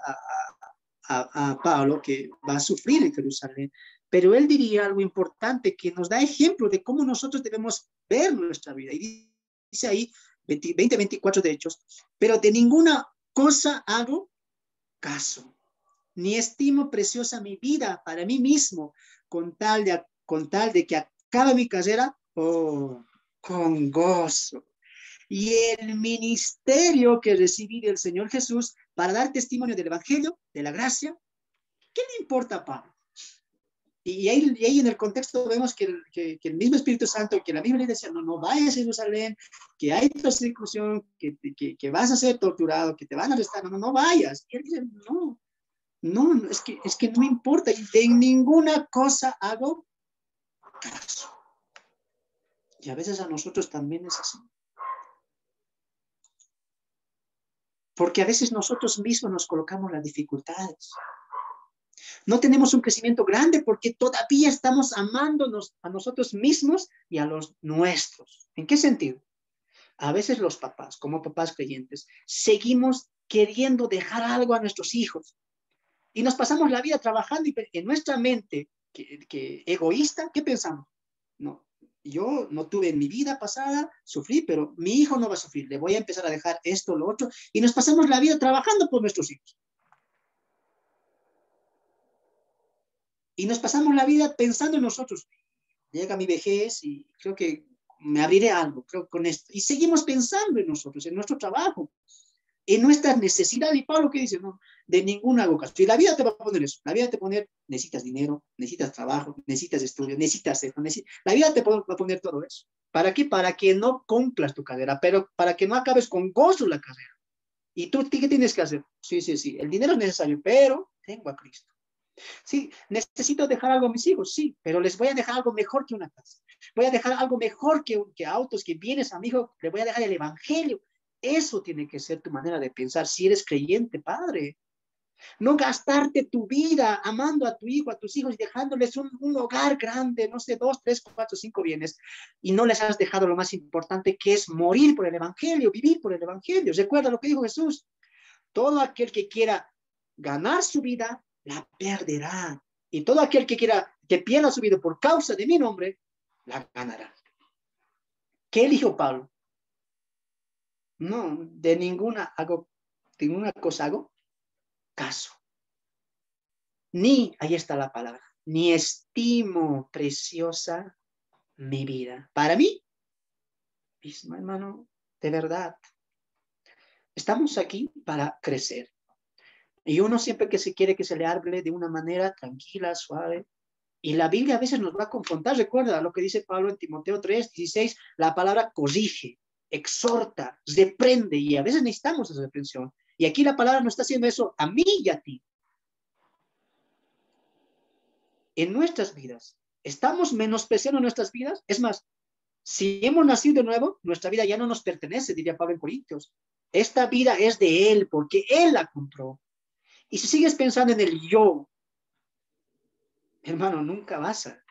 a Pablo que va a sufrir en Jerusalén. Pero él diría algo importante que nos da ejemplo de cómo nosotros debemos ver nuestra vida. Y dice ahí, 20-24 de Hechos, pero de ninguna cosa hago caso, ni estimo preciosa mi vida para mí mismo, con tal de que acabe mi carrera, con gozo. Y el ministerio que recibí del Señor Jesús para dar testimonio del Evangelio, de la gracia, ¿qué le importa a Pablo? Y ahí en el contexto vemos que el mismo Espíritu Santo, que la Biblia decía, no vayas a Jerusalén, que hay persecución, que vas a ser torturado, que te van a arrestar, no vayas. Y él dice, no, es que no importa, y de ninguna cosa hago caso. Y a veces a nosotros también es así. Porque a veces nosotros mismos nos colocamos las dificultades. No tenemos un crecimiento grande porque todavía estamos amándonos a nosotros mismos y a los nuestros. ¿En qué sentido? A veces los papás, como papás creyentes, seguimos queriendo dejar algo a nuestros hijos y nos pasamos la vida trabajando y en nuestra mente que egoísta, ¿qué pensamos? No, yo no tuve en mi vida pasada, sufrí, pero mi hijo no va a sufrir, le voy a empezar a dejar esto, lo otro, y nos pasamos la vida trabajando por nuestros hijos. Y nos pasamos la vida pensando en nosotros. Llega mi vejez y creo que me abriré algo, creo con esto. Y seguimos pensando en nosotros, en nuestro trabajo, en nuestras necesidades. Y Pablo, ¿qué dice? No, de ninguna ocasión. Y la vida te va a poner eso. La vida te va a poner, necesitas dinero, necesitas trabajo, necesitas estudio, necesitas esto. La vida te va a poner todo eso. ¿Para qué? Para que no cumplas tu carrera, pero para que no acabes con gozo la carrera. ¿Y tú qué tienes que hacer? Sí, el dinero es necesario, pero tengo a Cristo. Sí, necesito dejar algo a mis hijos, sí, pero les voy a dejar algo mejor que una casa. Voy a dejar algo mejor que autos, que bienes a mi hijo, le voy a dejar el evangelio. Eso tiene que ser tu manera de pensar si eres creyente, padre. No gastarte tu vida amando a tu hijo, a tus hijos y dejándoles un hogar grande, no sé, 2, 3, 4, 5 bienes, y no les has dejado lo más importante, que es morir por el evangelio, vivir por el evangelio. Recuerda lo que dijo Jesús: todo aquel que quiera ganar su vida la perderá, y todo aquel que quiera que pierda su vida por causa de mi nombre la ganará. ¿Qué eligió Pablo? No, de ninguna cosa hago caso. Ni, ahí está la palabra, ni estimo preciosa mi vida. Para mí, mismo hermano, de verdad, estamos aquí para crecer. Y uno siempre que se quiere que se le hable de una manera tranquila, suave. Y la Biblia a veces nos va a confrontar. Recuerda lo que dice Pablo en Timoteo 3:16, la palabra corrige, exhorta, reprende, y a veces necesitamos esa reprensión. Y aquí la palabra nos está haciendo eso a mí y a ti. En nuestras vidas, ¿estamos menospreciando nuestras vidas? Es más, si hemos nacido de nuevo, nuestra vida ya no nos pertenece, diría Pablo en Corintios. Esta vida es de Él, porque Él la compró. Y si sigues pensando en el yo, hermano, nunca vas a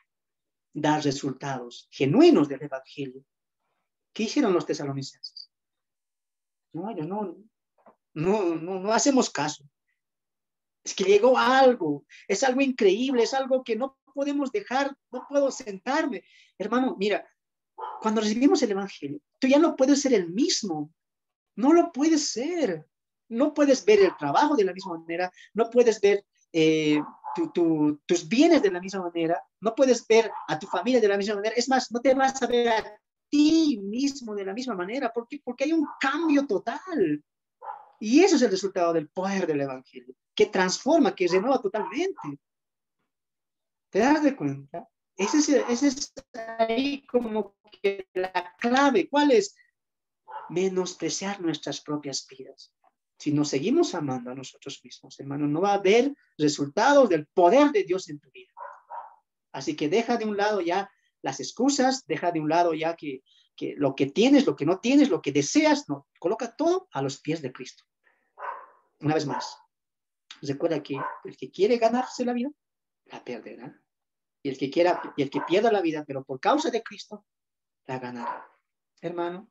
dar resultados genuinos del Evangelio. ¿Qué hicieron los tesalonicenses? No, ellos no hacemos caso. Es que llegó algo, es algo increíble, es algo que no podemos dejar, no puedo sentarme. Hermano, mira, cuando recibimos el Evangelio, tú ya no puedes ser el mismo, no lo puedes ser. No puedes ver el trabajo de la misma manera, no puedes ver tus bienes de la misma manera, no puedes ver a tu familia de la misma manera. Es más, no te vas a ver a ti mismo de la misma manera. ¿Por qué? Porque hay un cambio total. Y eso es el resultado del poder del Evangelio, que transforma, que renueva totalmente. ¿Te das de cuenta? Ese es ahí como que la clave. ¿Cuál es? Menospreciar nuestras propias vidas. Si nos seguimos amando a nosotros mismos, hermano, no va a haber resultados del poder de Dios en tu vida. Así que deja de un lado ya las excusas, deja de un lado ya que lo que tienes, lo que no tienes, lo que deseas, no, coloca todo a los pies de Cristo. Una vez más, recuerda que el que quiere ganarse la vida, la perderá. Y el que pierda la vida, pero por causa de Cristo, la ganará. Hermano,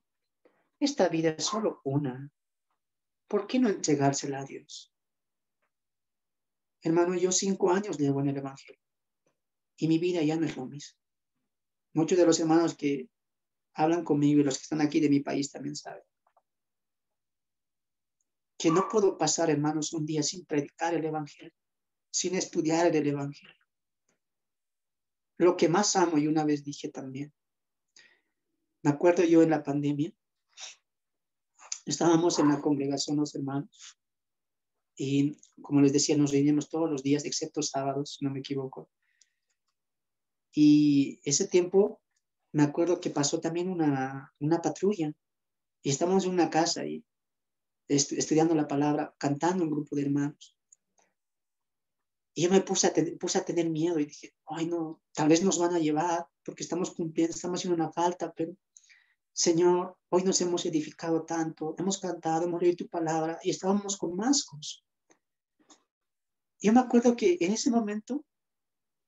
esta vida es solo una. ¿Por qué no entregársela a Dios? Hermano, yo 5 años llevo en el Evangelio y mi vida ya no es lo mismo. Muchos de los hermanos que hablan conmigo y los que están aquí de mi país también saben que no puedo pasar, hermanos, un día sin predicar el Evangelio, sin estudiar el Evangelio. Lo que más amo, y una vez dije también, me acuerdo yo en la pandemia, estábamos en la congregación los hermanos y, como les decía, nos reunimos todos los días, excepto sábados, si no me equivoco. Y ese tiempo, me acuerdo que pasó también una patrulla y estábamos en una casa y estudiando la palabra, cantando un grupo de hermanos. Y yo me puse a tener miedo y dije, ay no, tal vez nos van a llevar porque estamos cumpliendo, estamos haciendo una falta, pero Señor, hoy nos hemos edificado tanto, hemos cantado, hemos leído tu palabra y estábamos con más cosas. Yo me acuerdo que en ese momento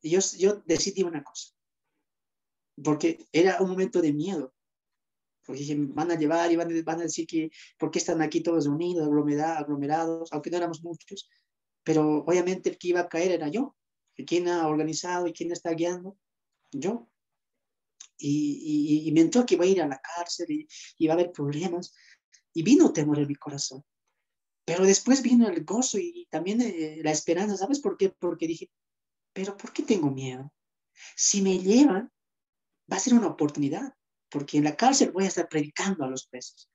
yo decidí una cosa, porque era un momento de miedo, porque dije, van a llevar y van a decir que, ¿por qué están aquí todos unidos, aglomerados, aunque no éramos muchos? Pero obviamente el que iba a caer era yo. ¿Quién ha organizado y quién está guiando? Yo. Y me entró que iba a ir a la cárcel y iba a haber problemas. Y vino temor en mi corazón. Pero después vino el gozo y también la esperanza. ¿Sabes por qué? Porque dije, ¿pero por qué tengo miedo? Si me llevan, va a ser una oportunidad. Porque en la cárcel voy a estar predicando a los presos.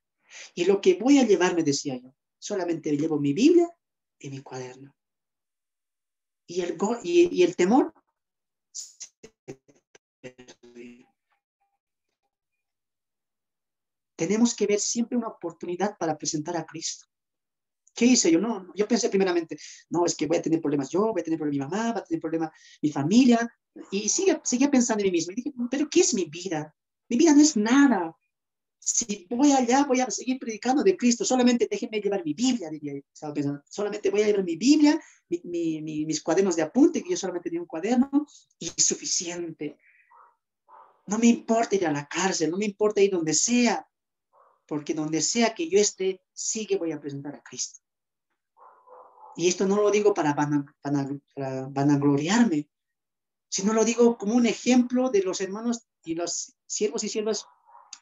Y lo que voy a llevar, me decía yo, solamente llevo mi Biblia y mi cuaderno. Y el temor tenemos que ver siempre una oportunidad para presentar a Cristo. ¿Qué hice yo? No, yo pensé primeramente, no, es que voy a tener problemas yo, voy a tener problemas mi mamá, va a tener problemas mi familia, y seguía pensando en mí mismo. Y dije, pero ¿qué es mi vida? Mi vida no es nada. Si voy allá, voy a seguir predicando de Cristo. Solamente déjenme llevar mi Biblia, diría yo. Estaba pensando, solamente voy a llevar mi Biblia, mis cuadernos de apunte, que yo solamente tenía un cuaderno, y es suficiente. No me importa ir a la cárcel, no me importa ir donde sea, porque donde sea que yo esté, sí que voy a presentar a Cristo. Y esto no lo digo para vanagloriarme, sino lo digo como un ejemplo de los hermanos y los siervos y siervas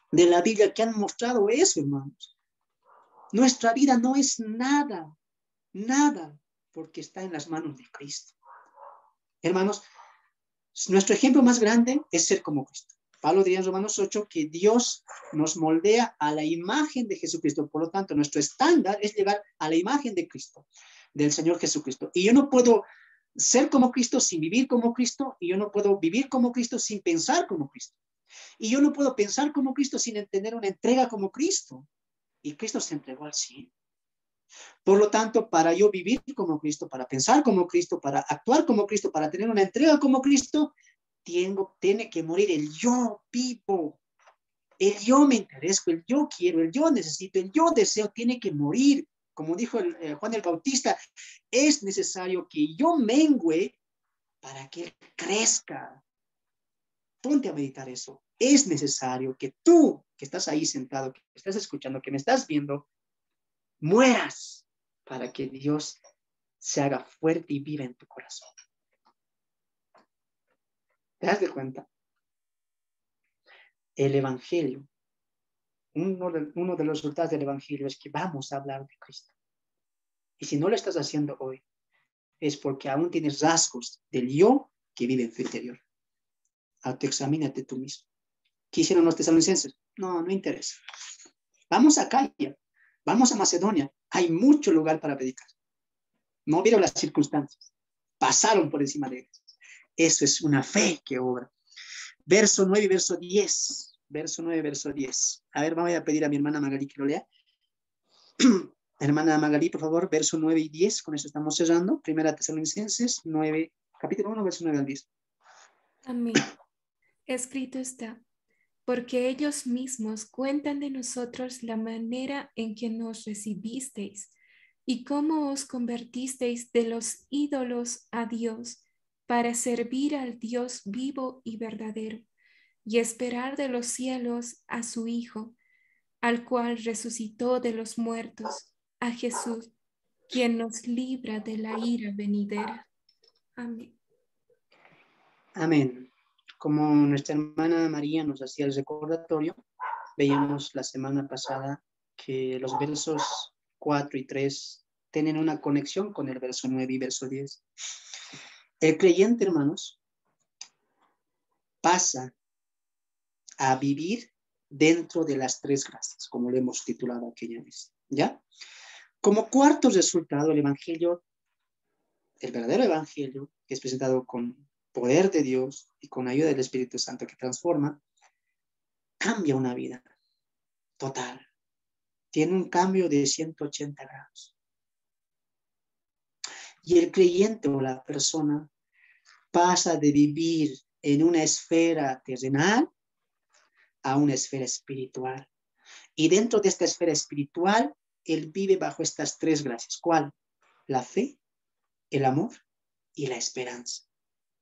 de la Biblia que han mostrado eso, hermanos. Nuestra vida no es nada, nada, porque está en las manos de Cristo. Hermanos, nuestro ejemplo más grande es ser como Cristo. Pablo diría en Romanos 8 que Dios nos moldea a la imagen de Jesucristo. Por lo tanto, nuestro estándar es llegar a la imagen de Cristo, del Señor Jesucristo. Y yo no puedo ser como Cristo sin vivir como Cristo, y yo no puedo vivir como Cristo sin pensar como Cristo. Y yo no puedo pensar como Cristo sin tener una entrega como Cristo. Y Cristo se entregó al 100. Por lo tanto, para yo vivir como Cristo, para pensar como Cristo, para actuar como Cristo, para tener una entrega como Cristo, tiene que morir el yo vivo. El yo me intereso, el yo quiero, el yo necesito, el yo deseo, tiene que morir. Como dijo Juan el Bautista, es necesario que yo mengüe para que él crezca. Ponte a meditar eso. Es necesario que tú, que estás ahí sentado, que estás escuchando, que me estás viendo, mueras para que Dios se haga fuerte y viva en tu corazón. ¿Te das de cuenta? El Evangelio, uno de los resultados del Evangelio es que vamos a hablar de Cristo. Y si no lo estás haciendo hoy, es porque aún tienes rasgos del yo que vive en tu interior. Autoexamínate tú mismo. ¿Qué hicieron los tesalonicenses? No, no interesa. Vamos a Acaya, vamos a Macedonia. Hay mucho lugar para predicar. No vieron las circunstancias. Pasaron por encima de ellas. Eso es una fe que obra. Verso 9 y verso 10. Verso 9, verso 10. A ver, voy a pedir a mi hermana Magalí que lo lea. Hermana Magalí, por favor, verso 9 y 10. Con eso estamos cerrando. Primera Tesalonicenses 9, capítulo 1, verso 9 al 10. Amén. Escrito está, porque ellos mismos cuentan de nosotros la manera en que nos recibisteis y cómo os convertisteis de los ídolos a Dios para servir al Dios vivo y verdadero y esperar de los cielos a su Hijo, al cual resucitó de los muertos, a Jesús, quien nos libra de la ira venidera. Amén. Amén. Como nuestra hermana María nos hacía el recordatorio, veíamos la semana pasada que los versos 4 y 3 tienen una conexión con el verso 9 y verso 10. El creyente, hermanos, pasa a vivir dentro de las tres gracias, como lo hemos titulado aquella vez, ¿ya? Como cuarto resultado, el evangelio, el verdadero evangelio, que es presentado con poder de Dios y con ayuda del Espíritu Santo que transforma, cambia una vida total. Tiene un cambio de 180 grados. Y el creyente o la persona pasa de vivir en una esfera terrenal a una esfera espiritual. Y dentro de esta esfera espiritual, él vive bajo estas tres gracias. ¿Cuál? La fe, el amor y la esperanza.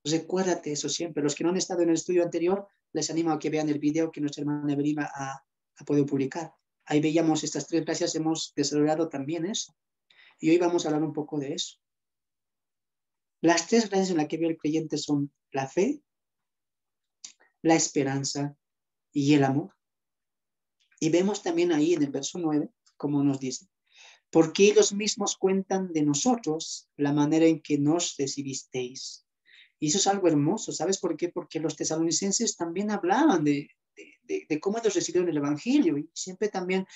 Recuérdate eso siempre. Los que no han estado en el estudio anterior, les animo a que vean el video que nuestra hermana Evelyn ha podido publicar. Ahí veíamos estas tres gracias, hemos desarrollado también eso. Y hoy vamos a hablar un poco de eso. Las tres gracias en las que ve el creyente son la fe, la esperanza y el amor. Y vemos también ahí en el verso 9, como nos dice, porque ellos mismos cuentan de nosotros la manera en que nos recibisteis. Y eso es algo hermoso, ¿sabes por qué? Porque los tesalonicenses también hablaban de cómo ellos recibieron el evangelio y siempre también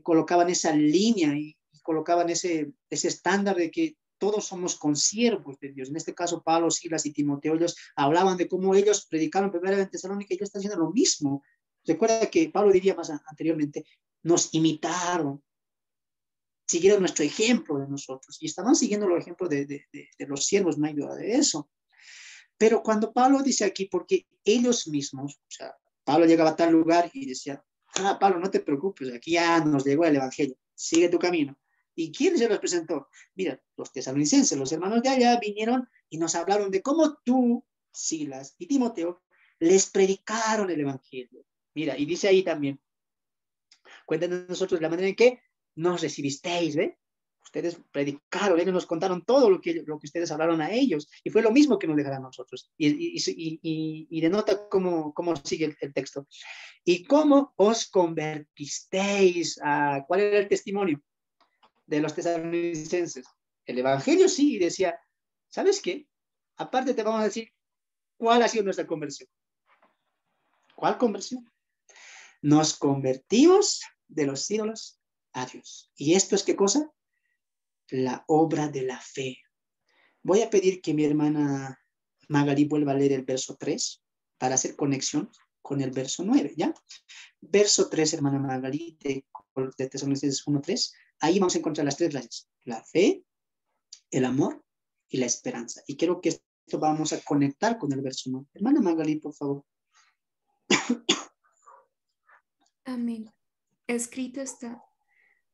colocaban esa línea y colocaban ese estándar de que todos somos consiervos de Dios. En este caso, Pablo, Silas y Timoteo, ellos hablaban de cómo ellos predicaron primero en Tesalónica y ellos están haciendo lo mismo. Recuerda que Pablo diría más anteriormente, nos imitaron, siguieron nuestro ejemplo de nosotros y estaban siguiendo los ejemplos de los siervos, no hay duda de eso. Pero cuando Pablo dice aquí, porque ellos mismos, o sea, Pablo llegaba a tal lugar y decía, Pablo, no te preocupes, aquí ya nos llegó el evangelio, sigue tu camino. ¿Y quién se los presentó? Mira, los tesalonicenses, los hermanos de allá vinieron y nos hablaron de cómo tú, Silas y Timoteo, les predicaron el evangelio. Mira, y dice ahí también, cuéntanos nosotros la manera en que nos recibisteis, ¿ve? Ustedes predicaron, ellos nos contaron todo lo que ustedes hablaron a ellos. Y fue lo mismo que nos dejará a nosotros. Y denota cómo sigue el texto. ¿Y cómo os convertisteis? ¿Cuál era el testimonio de los tesalonicenses? El evangelio sí, decía, ¿sabes qué? Aparte te vamos a decir cuál ha sido nuestra conversión. ¿Cuál conversión? Nos convertimos de los ídolos a Dios. ¿Y esto es qué cosa? La obra de la fe. Voy a pedir que mi hermana Magali vuelva a leer el verso 3 para hacer conexión con el verso 9, ¿ya? Verso 3, hermana Magali, de Tesalonicenses 1:3. Ahí vamos a encontrar las tres gracias. La fe, el amor y la esperanza. Y creo que esto vamos a conectar con el verso 9. Hermana Magali, por favor. Amén. Escrito está,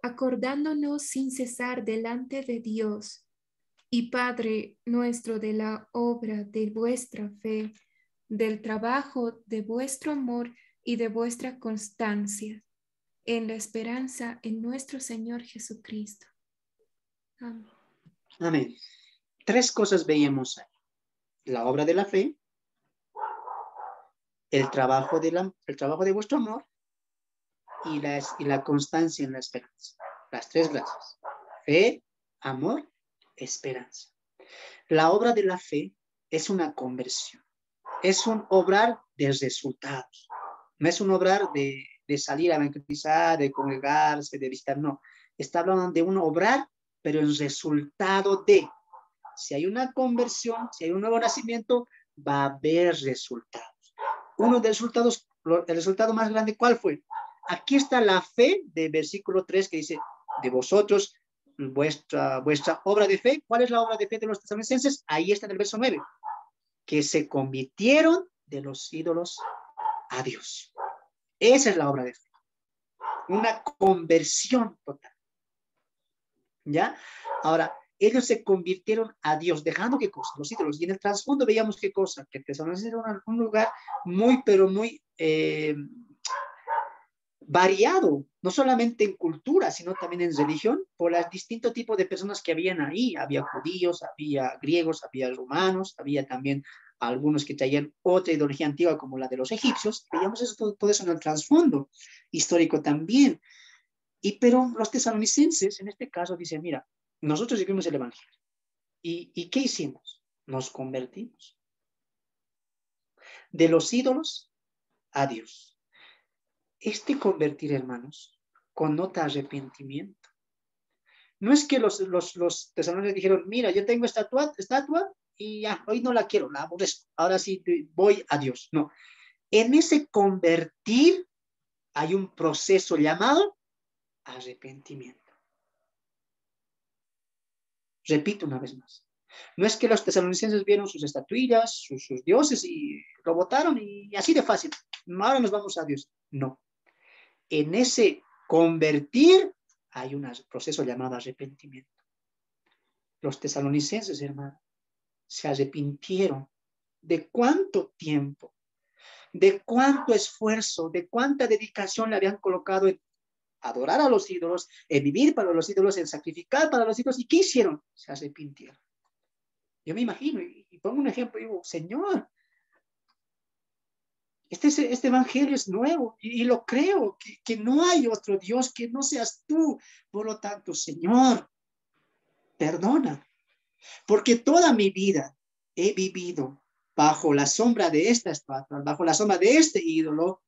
acordándonos sin cesar delante de Dios y Padre nuestro de la obra de vuestra fe, del trabajo de vuestro amor y de vuestra constancia, en la esperanza en nuestro Señor Jesucristo. Amén. Amén. Tres cosas veíamos ahí. La obra de la fe, el trabajo de vuestro amor y la constancia en la esperanza. Las tres gracias. Fe, amor, esperanza. La obra de la fe es una conversión. Es un obrar de resultados. No es un obrar de salir a evangelizar, de congregarse, de visitar, no. Está hablando de un obrar, pero en resultado de. Si hay una conversión, si hay un nuevo nacimiento, va a haber resultados. Uno de los resultados, el resultado más grande, ¿cuál fue? Aquí está la fe de versículo 3 que dice, de vosotros, vuestra obra de fe. ¿Cuál es la obra de fe de los tesalonicenses? Ahí está en el verso 9. Que se convirtieron de los ídolos a Dios. Esa es la obra de fe. Una conversión total. ¿Ya? Ahora, ellos se convirtieron a Dios, dejando qué cosa, los ídolos. Y en el trasfondo veíamos qué cosa, que Tesalonicenses era un lugar muy, pero muy variado, no solamente en cultura, sino también en religión, por los distintos tipos de personas que habían ahí. Había judíos, había griegos, había romanos, había también algunos que traían otra ideología antigua como la de los egipcios. Veíamos eso, todo eso en el trasfondo histórico también. Pero los tesalonicenses, en este caso, dicen, mira, nosotros seguimos el evangelio. ¿Y qué hicimos? Nos convertimos de los ídolos a Dios. Este convertir, hermanos, connota arrepentimiento. No es que los tesalonicenses dijeron, mira, yo tengo estatua y ya, hoy no la quiero, la aborrezco. Ahora sí voy a Dios. No. En ese convertir hay un proceso llamado arrepentimiento. Repito una vez más. No es que los tesalonicenses vieron sus estatuillas, sus dioses y lo botaron y así de fácil. Ahora nos vamos a Dios. No. En ese convertir hay un proceso llamado arrepentimiento. Los tesalonicenses, hermano, se arrepintieron de cuánto tiempo, de cuánto esfuerzo, de cuánta dedicación le habían colocado en adorar a los ídolos, en vivir para los ídolos, en sacrificar para los ídolos. ¿Y qué hicieron? Se arrepintieron. Yo me imagino, y pongo un ejemplo, digo, Señor, este evangelio es nuevo y lo creo, que no hay otro Dios que no seas tú. Por lo tanto, Señor, perdona, porque toda mi vida he vivido bajo la sombra de esta estatua, bajo la sombra de este ídolo,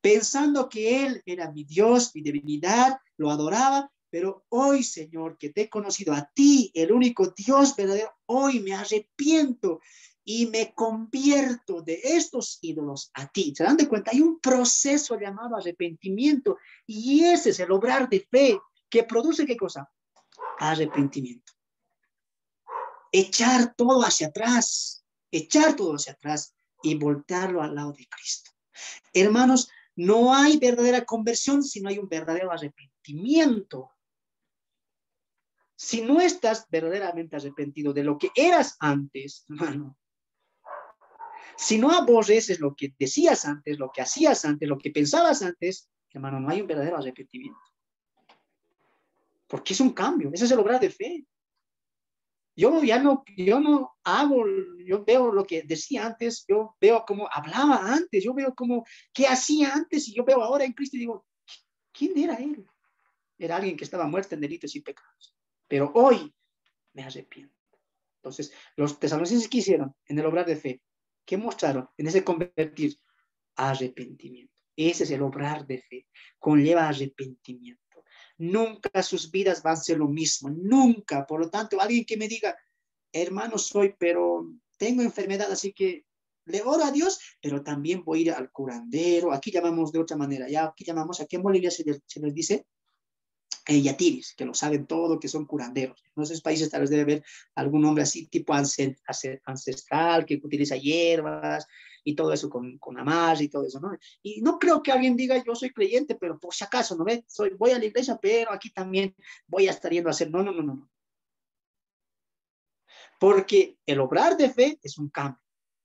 pensando que Él era mi Dios, mi divinidad, lo adoraba, pero hoy, Señor, que te he conocido a ti, el único Dios verdadero, hoy me arrepiento y me convierto de estos ídolos a ti. ¿Se dan de cuenta? Hay un proceso llamado arrepentimiento y ese es el obrar de fe que produce ¿qué cosa? Arrepentimiento. Echar todo hacia atrás y voltearlo al lado de Cristo. Hermanos, no hay verdadera conversión si no hay un verdadero arrepentimiento. Si no estás verdaderamente arrepentido de lo que eras antes, hermano, si no aborreces lo que decías antes, lo que hacías antes, lo que pensabas antes, hermano, no hay un verdadero arrepentimiento. porque es un cambio, ese es el obrar de fe. Yo no hago, yo veo lo que decía antes, yo veo cómo hablaba antes, yo veo cómo, qué hacía antes, y yo veo ahora en Cristo y digo, ¿quién era él? Era alguien que estaba muerto en delitos y pecados. Pero hoy me arrepiento. Entonces, los tesalonicenses, ¿qué hicieron en el obrar de fe? ¿Qué mostraron en ese convertir? Arrepentimiento. Ese es el obrar de fe. Conlleva arrepentimiento. Nunca sus vidas van a ser lo mismo. Nunca. Por lo tanto, alguien que me diga, hermano soy, pero tengo enfermedad, así que le oro a Dios, pero también voy a ir al curandero. Aquí llamamos de otra manera. Ya aquí llamamos, aquí en Bolivia se les dice yatiris, que lo saben todo, que son curanderos. En esos países tal vez debe haber algún nombre así, tipo ancestral, que utiliza hierbas y todo eso con amarre y todo eso, ¿no? Y no creo que alguien diga, yo soy creyente, pero por si acaso, ¿no ve? Voy a la iglesia, pero aquí también voy a estar yendo a hacer. No, no, no, no. Porque el obrar de fe es un cambio.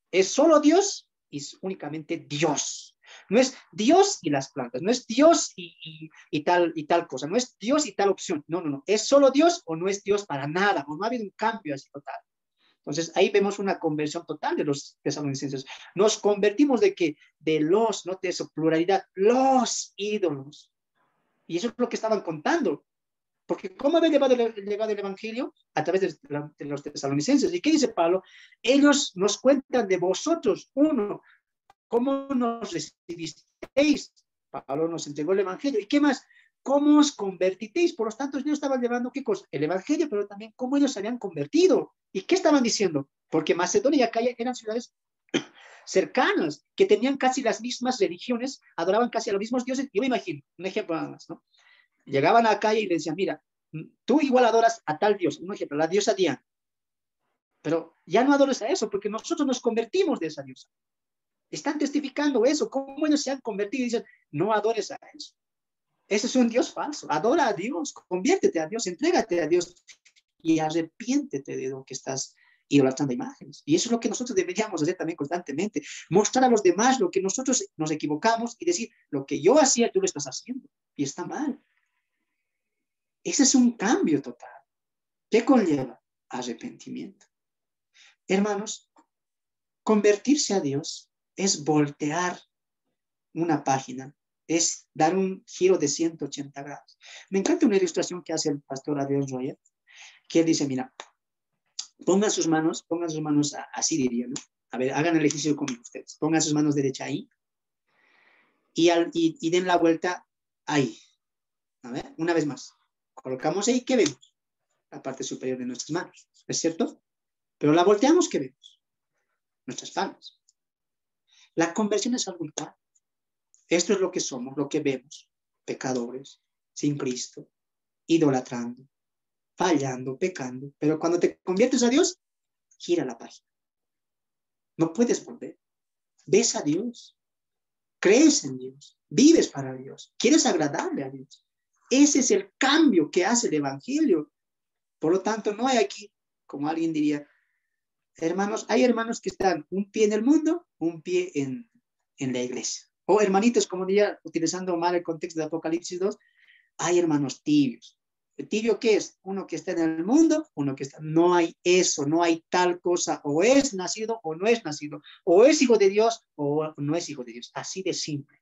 Es solo Dios y es únicamente Dios. No es Dios y las plantas, no es Dios y tal cosa, no es Dios y tal opción. No, no, no. Es solo Dios o no es Dios para nada, o no ha habido un cambio así total. Entonces ahí vemos una conversión total de los tesalonicenses. Nos convertimos de que de los, no de eso, pluralidad, los ídolos. Y eso es lo que estaban contando. Porque ¿cómo había llegado el Evangelio? A través de los tesalonicenses. ¿Y qué dice Pablo? Ellos nos cuentan de vosotros, uno, cómo nos recibisteis. Pablo nos entregó el Evangelio. ¿Y qué más? ¿Cómo os convertisteis? Por lo tanto, ellos estaban llevando, ¿qué cosa? El Evangelio, pero también cómo ellos se habían convertido. ¿Y qué estaban diciendo? Porque Macedonia y Acaya eran ciudades cercanas, que tenían casi las mismas religiones, adoraban casi a los mismos dioses. Yo me imagino, un ejemplo nada más, ¿no? Llegaban a Acaya y le decían, mira, tú igual adoras a tal dios, un ejemplo, la diosa Diana, pero ya no adores a eso, porque nosotros nos convertimos de esa diosa. Están testificando eso, cómo ellos se han convertido y dicen, no adores a eso. Ese es un Dios falso. Adora a Dios, conviértete a Dios, entrégate a Dios y arrepiéntete de lo que estás idolatrando imágenes. Y eso es lo que nosotros deberíamos hacer también constantemente. Mostrar a los demás lo que nosotros nos equivocamos y decir, lo que yo hacía, tú lo estás haciendo. Y está mal. Ese es un cambio total. ¿Qué conlleva? Arrepentimiento. Hermanos, convertirse a Dios es voltear una página, es dar un giro de 180 grados. Me encanta una ilustración que hace el pastor Adrián Royer, que él dice, mira, pongan sus manos así diría, ¿no? A ver, hagan el ejercicio conmigo ustedes. Pongan sus manos derecha ahí y den la vuelta ahí. A ver, una vez más. Colocamos ahí, ¿qué vemos? La parte superior de nuestras manos, ¿es cierto? Pero la volteamos, ¿qué vemos? Nuestras palmas. La conversión es algo igual. Esto es lo que somos, lo que vemos. Pecadores, sin Cristo, idolatrando, fallando, pecando. Pero cuando te conviertes a Dios, gira la página. No puedes volver. Ves a Dios. Crees en Dios. Vives para Dios. Quieres agradarle a Dios. Ese es el cambio que hace el Evangelio. Por lo tanto, no hay aquí, como alguien diría, hermanos, hay hermanos que están un pie en el mundo, un pie en la iglesia. O hermanitos, como diría, utilizando mal el contexto de Apocalipsis 2, hay hermanos tibios. ¿El tibio qué es? Uno que está en el mundo, uno que está... No hay eso, no hay tal cosa. O es nacido o no es nacido. O es hijo de Dios o no es hijo de Dios. Así de simple.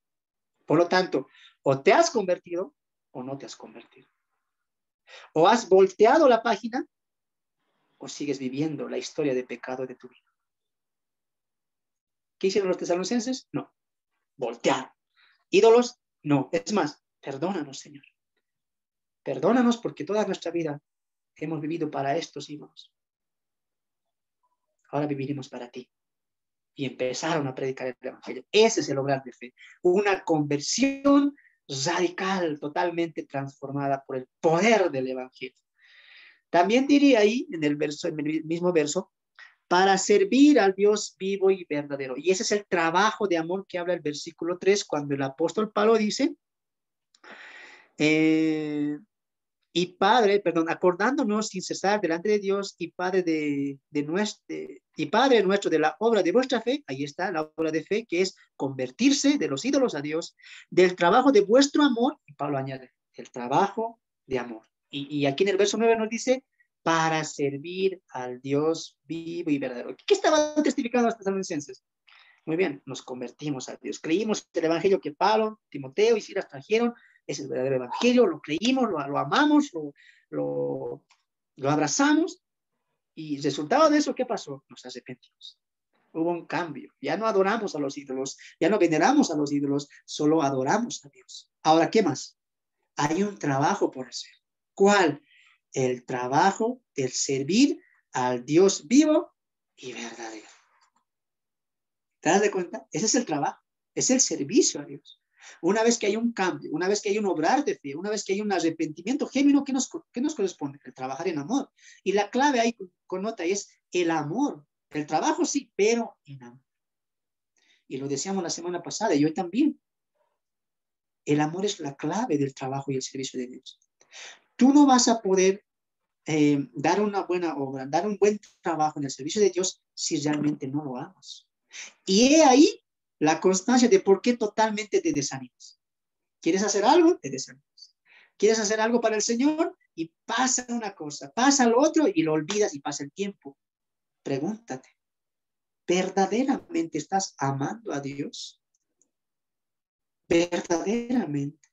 Por lo tanto, o te has convertido o no te has convertido. O has volteado la página o sigues viviendo la historia de pecado de tu vida. ¿Qué hicieron los tesalonicenses? No. Voltearon. ¿Ídolos? No. Es más, perdónanos, Señor. Perdónanos porque toda nuestra vida hemos vivido para estos ídolos. Ahora viviremos para ti. Y empezaron a predicar el Evangelio. Ese es el obrar de fe. Una conversión radical, totalmente transformada por el poder del Evangelio. También diría ahí, en el mismo verso, para servir al Dios vivo y verdadero. Y ese es el trabajo de amor que habla el versículo 3, cuando el apóstol Pablo dice, acordándonos sin cesar delante de Dios y Padre Padre nuestro de la obra de vuestra fe, ahí está la obra de fe, que es convertirse de los ídolos a Dios, del trabajo de vuestro amor, y Pablo añade, el trabajo de amor. Y aquí en el verso 9 nos dice, para servir al Dios vivo y verdadero. ¿Qué estaban testificando los tesalonicenses? Muy bien, nos convertimos a Dios. Creímos el evangelio que Pablo, Timoteo y Silas trajeron. Es el verdadero evangelio, lo creímos, lo amamos, lo abrazamos. Y resultado de eso, ¿qué pasó? Nos arrepentimos. Hubo un cambio. Ya no adoramos a los ídolos, ya no veneramos a los ídolos, solo adoramos a Dios. Ahora, ¿qué más? Hay un trabajo por hacer. ¿Cuál? El trabajo del servir al Dios vivo y verdadero. ¿Te das de cuenta? Ese es el trabajo, es el servicio a Dios. Una vez que hay un cambio, una vez que hay un obrar de fe, una vez que hay un arrepentimiento genuino, ¿qué nos corresponde? El trabajar en amor. Y la clave ahí connota es el amor. El trabajo sí, pero en amor. Y lo decíamos la semana pasada y hoy también. El amor es la clave del trabajo y el servicio de Dios. Tú no vas a poder dar una buena obra, dar un buen trabajo en el servicio de Dios si realmente no lo amas. Y he ahí la constancia de por qué totalmente te desanimas. ¿Quieres hacer algo? Te desanimas. ¿Quieres hacer algo para el Señor? Y pasa una cosa, pasa lo otro y lo olvidas y pasa el tiempo. Pregúntate, ¿verdaderamente estás amando a Dios? ¿Verdaderamente?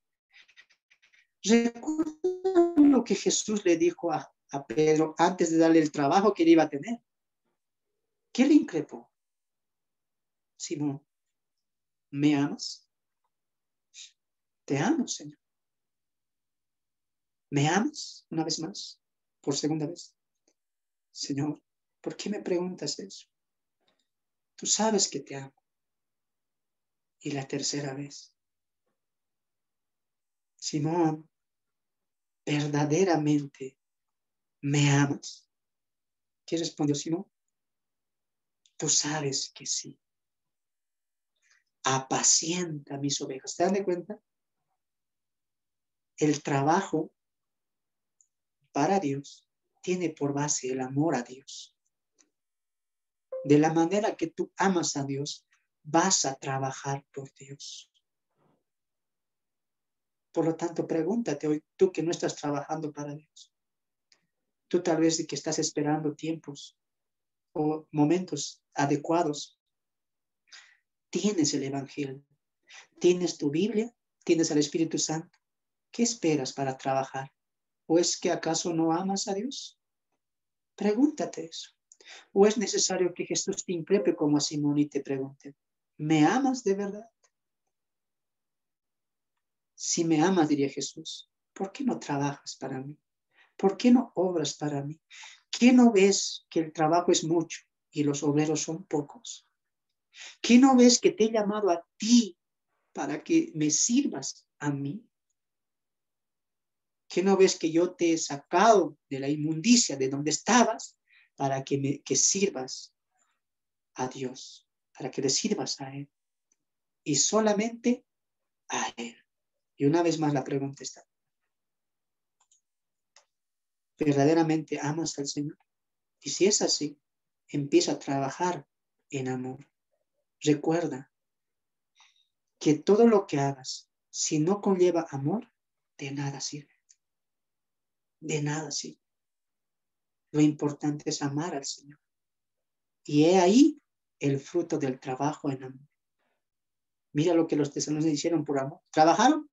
Recuerda lo que Jesús le dijo a Pedro antes de darle el trabajo que él iba a tener. ¿Qué le increpó? Simón, ¿me amas? Te amo, Señor. ¿Me amas? Una vez más, por segunda vez. Señor, ¿por qué me preguntas eso? Tú sabes que te amo. Y la tercera vez. Simón, ¿verdaderamente me amas? ¿Qué respondió Simón? Tú sabes que sí. Apacienta mis ovejas. ¿Te dan cuenta? El trabajo para Dios tiene por base el amor a Dios. De la manera que tú amas a Dios, vas a trabajar por Dios. Por lo tanto, pregúntate hoy, tú que no estás trabajando para Dios. Tú tal vez que estás esperando tiempos o momentos adecuados. Tienes el Evangelio, tienes tu Biblia, tienes al Espíritu Santo. ¿Qué esperas para trabajar? ¿O es que acaso no amas a Dios? Pregúntate eso. ¿O es necesario que Jesús te increpe como a Simón y te pregunte, ¿me amas de verdad? Si me amas, diría Jesús, ¿por qué no trabajas para mí? ¿Por qué no obras para mí? ¿Qué no ves que el trabajo es mucho y los obreros son pocos? ¿Qué no ves que te he llamado a ti para que me sirvas a mí? ¿Qué no ves que yo te he sacado de la inmundicia de donde estabas para que sirvas a Dios, para que le sirvas a Él? Y solamente a Él. Y una vez más la pregunta está, ¿verdaderamente amas al Señor? Y si es así, empieza a trabajar en amor. Recuerda que todo lo que hagas, si no conlleva amor, de nada sirve. De nada sirve. Lo importante es amar al Señor. Y he ahí el fruto del trabajo en amor. Mira lo que los tesalonicenses hicieron por amor. ¿Trabajaron?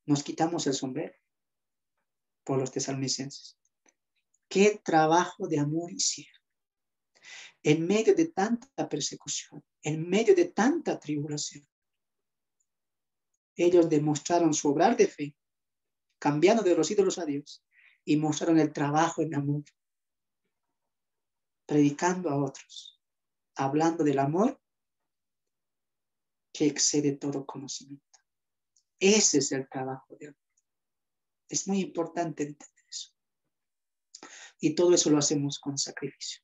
Nos quitamos el sombrero por los tesalonicenses. ¿Qué trabajo de amor hicieron? En medio de tanta persecución, en medio de tanta tribulación, ellos demostraron su obrar de fe, cambiando de los ídolos a Dios, y mostraron el trabajo en amor, predicando a otros, hablando del amor que excede todo conocimiento. Ese es el trabajo de amor. Es muy importante entender eso. Y todo eso lo hacemos con sacrificio.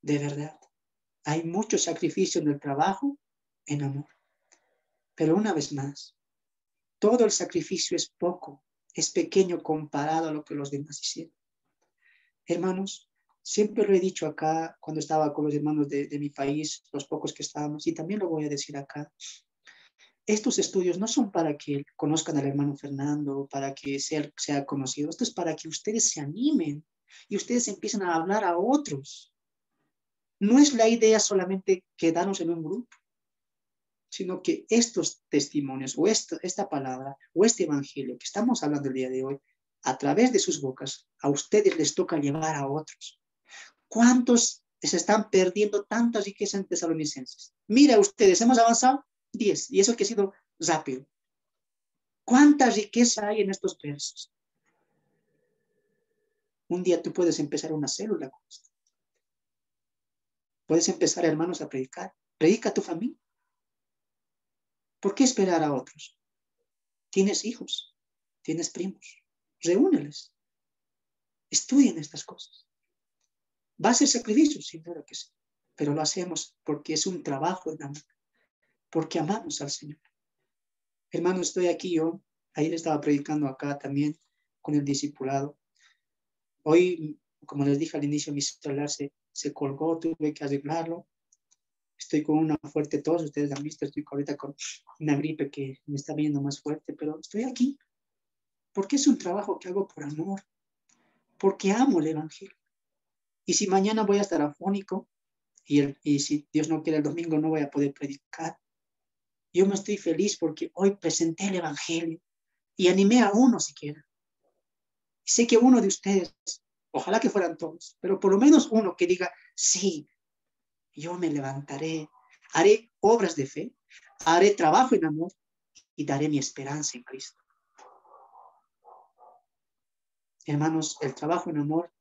De verdad. Hay mucho sacrificio en el trabajo, en amor. Pero una vez más, todo el sacrificio es poco, es pequeño comparado a lo que los demás hicieron. Hermanos, siempre lo he dicho acá cuando estaba con los hermanos de mi país, los pocos que estábamos, y también lo voy a decir acá. estos estudios no son para que conozcan al hermano Fernando, para que sea conocido. Esto es para que ustedes se animen y ustedes empiecen a hablar a otros. No es la idea solamente quedarnos en un grupo, sino que estos testimonios o esta palabra o este evangelio que estamos hablando el día de hoy, a través de sus bocas, a ustedes les toca llevar a otros. ¿Cuántos se están perdiendo tantas riquezas en Tesalonicenses? Mira ustedes, hemos avanzado 10, y eso que ha sido rápido. ¿Cuánta riqueza hay en estos versos? Un día tú puedes empezar una célula con esto. Puedes empezar, hermanos, a predicar. Predica a tu familia. ¿Por qué esperar a otros? Tienes hijos, tienes primos. Reúneles. Estudien estas cosas. Va a ser sacrificio, sin duda que sí. Pero lo hacemos porque es un trabajo en amor. Porque amamos al Señor. Hermano, estoy aquí yo. Ayer estaba predicando acá también con el discipulado. Hoy, como les dije al inicio, mi celular se colgó, tuve que arreglarlo. Estoy con una fuerte tos, ustedes han visto, estoy ahorita con una gripe que me está viendo más fuerte, pero estoy aquí. Porque es un trabajo que hago por amor. Porque amo el Evangelio. Y si mañana voy a estar afónico, y si Dios no quiere el domingo no voy a poder predicar, yo me estoy feliz porque hoy presenté el Evangelio y animé a uno siquiera. Sé que uno de ustedes, ojalá que fueran todos, pero por lo menos uno que diga, sí, yo me levantaré, haré obras de fe, haré trabajo en amor y daré mi esperanza en Cristo. Hermanos, el trabajo en amor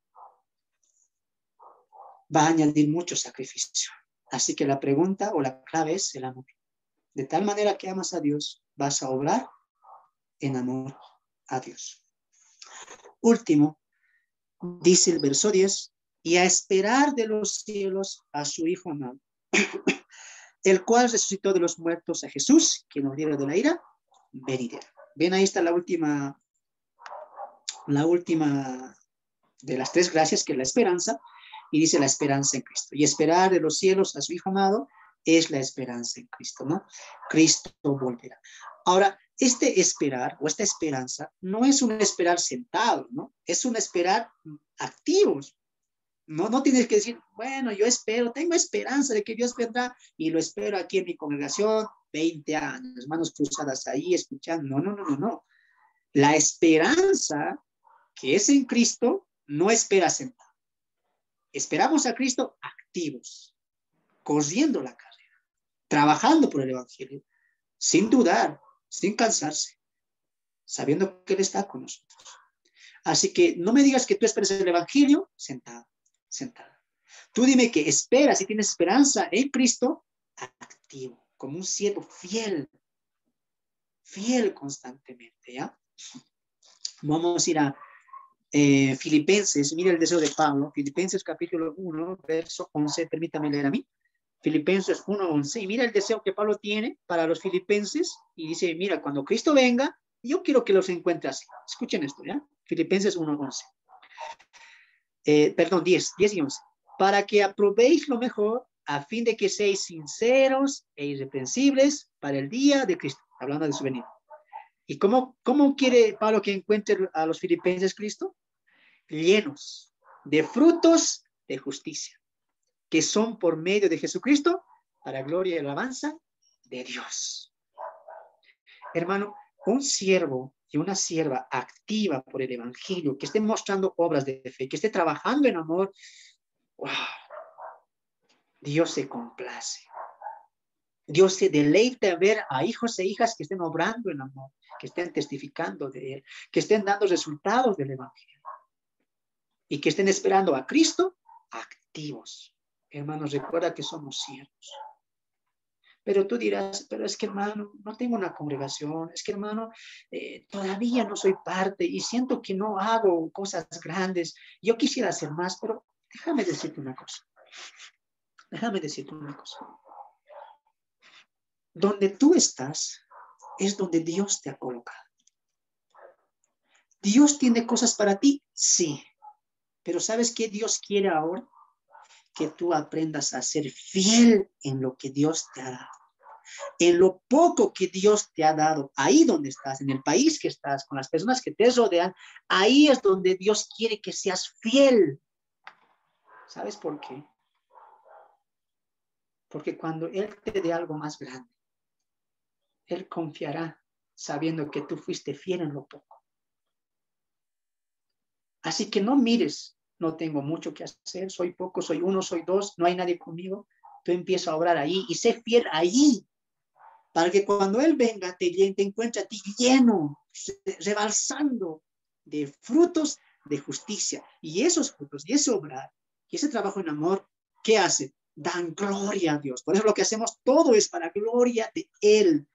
va a añadir mucho sacrificio. Así que la pregunta o la clave es el amor. De tal manera que amas a Dios, vas a obrar en amor a Dios. Último, dice el verso 10, y a esperar de los cielos a su Hijo amado, el cual resucitó de los muertos a Jesús, que nos libre de la ira venidera. Ven, ahí está la última de las tres gracias, que es la esperanza, y dice la esperanza en Cristo. Y esperar de los cielos a su Hijo amado es la esperanza en Cristo, ¿no? Cristo volverá. Ahora, este esperar o esta esperanza no es un esperar sentado, ¿no? Es un esperar activos. No tienes que decir, bueno, yo espero, tengo esperanza de que Dios vendrá y lo espero aquí en mi congregación, 20 años, manos cruzadas ahí escuchando. No. La esperanza que es en Cristo no espera sentado. Esperamos a Cristo activos, corriendo la carrera, trabajando por el Evangelio, sin dudar, sin cansarse, sabiendo que Él está con nosotros. Así que no me digas que tú esperas el Evangelio sentada. Tú dime que esperas y tienes esperanza en Cristo activo, como un siervo fiel constantemente, ¿ya? Vamos a ir a Filipenses, mira el deseo de Pablo, Filipenses capítulo 1, verso 11, permítame leer a mí. Filipenses 1:11, y mira el deseo que Pablo tiene para los filipenses, y dice, mira, cuando Cristo venga, yo quiero que los encuentre así. Escuchen esto, ¿ya? Filipenses 1:11. 10 y 11. Para que aprobéis lo mejor, a fin de que seáis sinceros e irreprensibles para el día de Cristo, hablando de su venida. ¿Y cómo quiere Pablo que encuentre a los filipenses Cristo? Llenos de frutos de justicia, que son por medio de Jesucristo, para gloria y alabanza de Dios. Hermano, un siervo y una sierva activa por el Evangelio, que esté mostrando obras de fe, que esté trabajando en amor, wow, Dios se complace. Dios se deleita ver a hijos e hijas que estén obrando en amor, que estén testificando de Él, que estén dando resultados del Evangelio y que estén esperando a Cristo activos. Hermanos, recuerda que somos siervos. Pero tú dirás, pero es que hermano, no tengo una congregación, es que hermano, todavía no soy parte y siento que no hago cosas grandes. Yo quisiera hacer más, pero déjame decirte una cosa. Donde tú estás es donde Dios te ha colocado. ¿Dios tiene cosas para ti? Sí. Pero ¿sabes qué Dios quiere ahora? Que tú aprendas a ser fiel en lo que Dios te ha dado. en lo poco que Dios te ha dado, ahí donde estás, en el país que estás, con las personas que te rodean, ahí es donde Dios quiere que seas fiel. ¿Sabes por qué? Porque cuando Él te dé algo más grande, Él confiará sabiendo que tú fuiste fiel en lo poco. Así que no mires, no tengo mucho que hacer, soy poco, soy uno, soy dos, no hay nadie conmigo. Tú empiezas a obrar ahí y sé fiel ahí, para que cuando Él venga te encuentre a ti lleno, rebalsando de frutos de justicia. Y esos frutos, y ese obrar, y ese trabajo en amor, ¿qué hace? Dan gloria a Dios. Por eso lo que hacemos todo es para gloria de Él.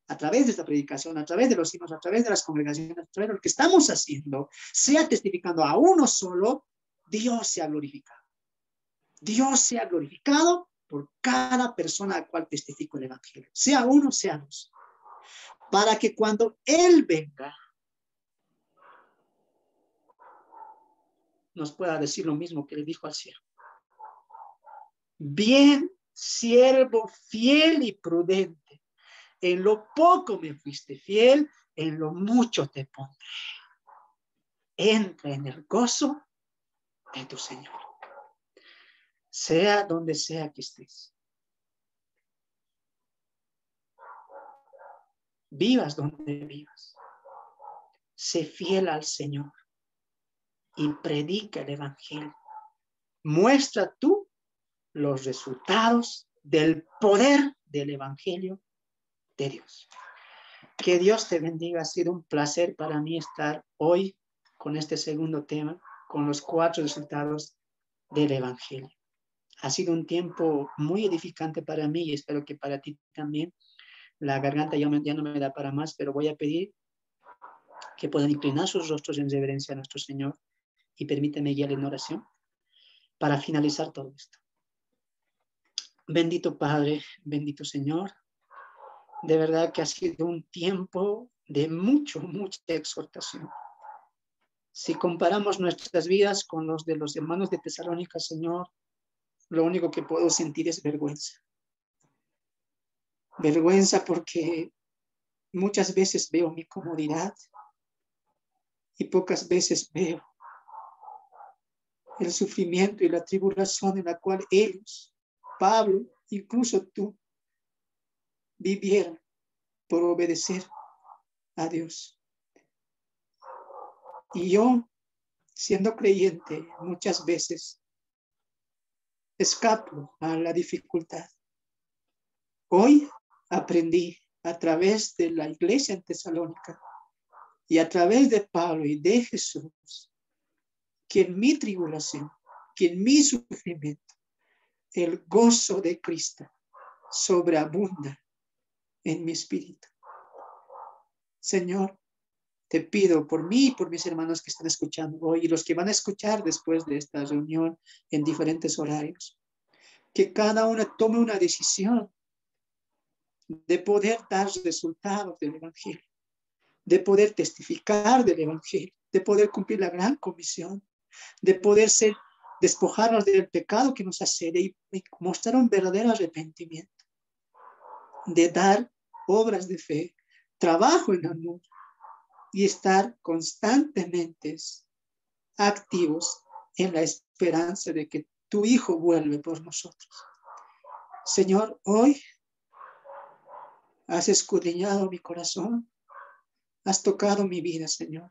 A través de esta predicación, a través de los himnos, a través de las congregaciones, a través de lo que estamos haciendo, sea testificando a uno solo, Dios sea glorificado. Dios sea glorificado por cada persona a la cual testifico el evangelio, sea uno, sea dos, para que cuando Él venga, nos pueda decir lo mismo que le dijo al siervo. Bien, siervo fiel y prudente, en lo poco me fuiste fiel, en lo mucho te pondré. Entra en el gozo de tu Señor. Sea donde sea que estés. Vivas donde vivas. Sé fiel al Señor y predica el evangelio. Muestra tú los resultados del poder del evangelio de Dios. Que Dios te bendiga. Ha sido un placer para mí estar hoy con este segundo tema, con los 4 resultados del evangelio. Ha sido un tiempo muy edificante para mí y espero que para ti también. La garganta ya no me da para más, pero voy a pedir que puedan inclinar sus rostros en reverencia a nuestro Señor y permíteme guiar en oración para finalizar todo esto. Bendito Padre, bendito Señor, de verdad que ha sido un tiempo de mucha exhortación. Si comparamos nuestras vidas con los de los hermanos de Tesalónica, Señor, lo único que puedo sentir es vergüenza. Vergüenza porque muchas veces veo mi comodidad y pocas veces veo el sufrimiento y la tribulación en la cual ellos, Pablo, incluso tú, vivieron por obedecer a Dios. Y yo, siendo creyente, muchas veces escapo a la dificultad. Hoy aprendí a través de la iglesia en Tesalónica y a través de Pablo y de Jesús, que en mi tribulación, que en mi sufrimiento, el gozo de Cristo sobreabunda en mi espíritu. Señor, te pido por mí y por mis hermanos que están escuchando hoy y los que van a escuchar después de esta reunión en diferentes horarios, que cada uno tome una decisión de poder dar resultados del evangelio, de poder testificar del evangelio, de poder cumplir la gran comisión, de poder despojarnos del pecado que nos asedia y mostrar un verdadero arrepentimiento, de dar obras de fe, trabajo en amor y estar constantemente activos en la esperanza de que tu Hijo vuelve por nosotros. Señor, hoy has escudriñado mi corazón, has tocado mi vida, Señor.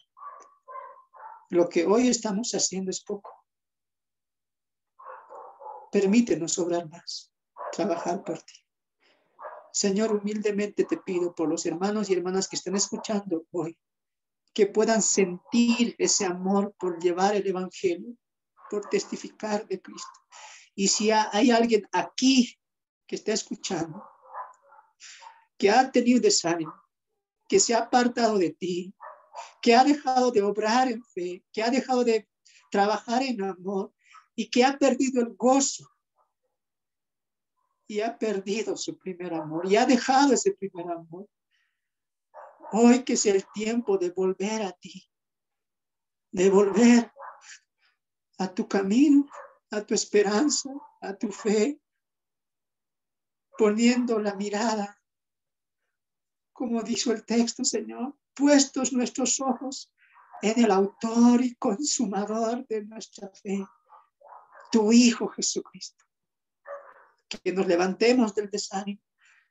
Lo que hoy estamos haciendo es poco. Permítenos obrar más, trabajar por ti. Señor, humildemente te pido por los hermanos y hermanas que están escuchando hoy, que puedan sentir ese amor por llevar el evangelio, por testificar de Cristo. Y si hay alguien aquí que está escuchando, que ha tenido desánimo, que se ha apartado de ti, que ha dejado de obrar en fe, que ha dejado de trabajar en amor y que ha perdido el gozo y ha perdido su primer amor y ha dejado ese primer amor. Hoy que sea el tiempo de volver a ti, de volver a tu camino, a tu esperanza, a tu fe, poniendo la mirada como dijo el texto, Señor, puestos nuestros ojos en el autor y consumador de nuestra fe, tu Hijo Jesucristo. Que nos levantemos del desánimo,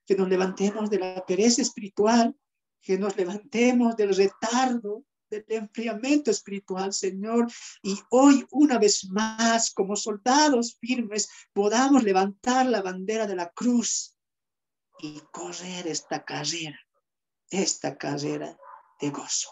que nos levantemos de la pereza espiritual, que nos levantemos del retardo, del enfriamiento espiritual, Señor, y hoy una vez más, como soldados firmes, podamos levantar la bandera de la cruz y correr esta carrera de gozo.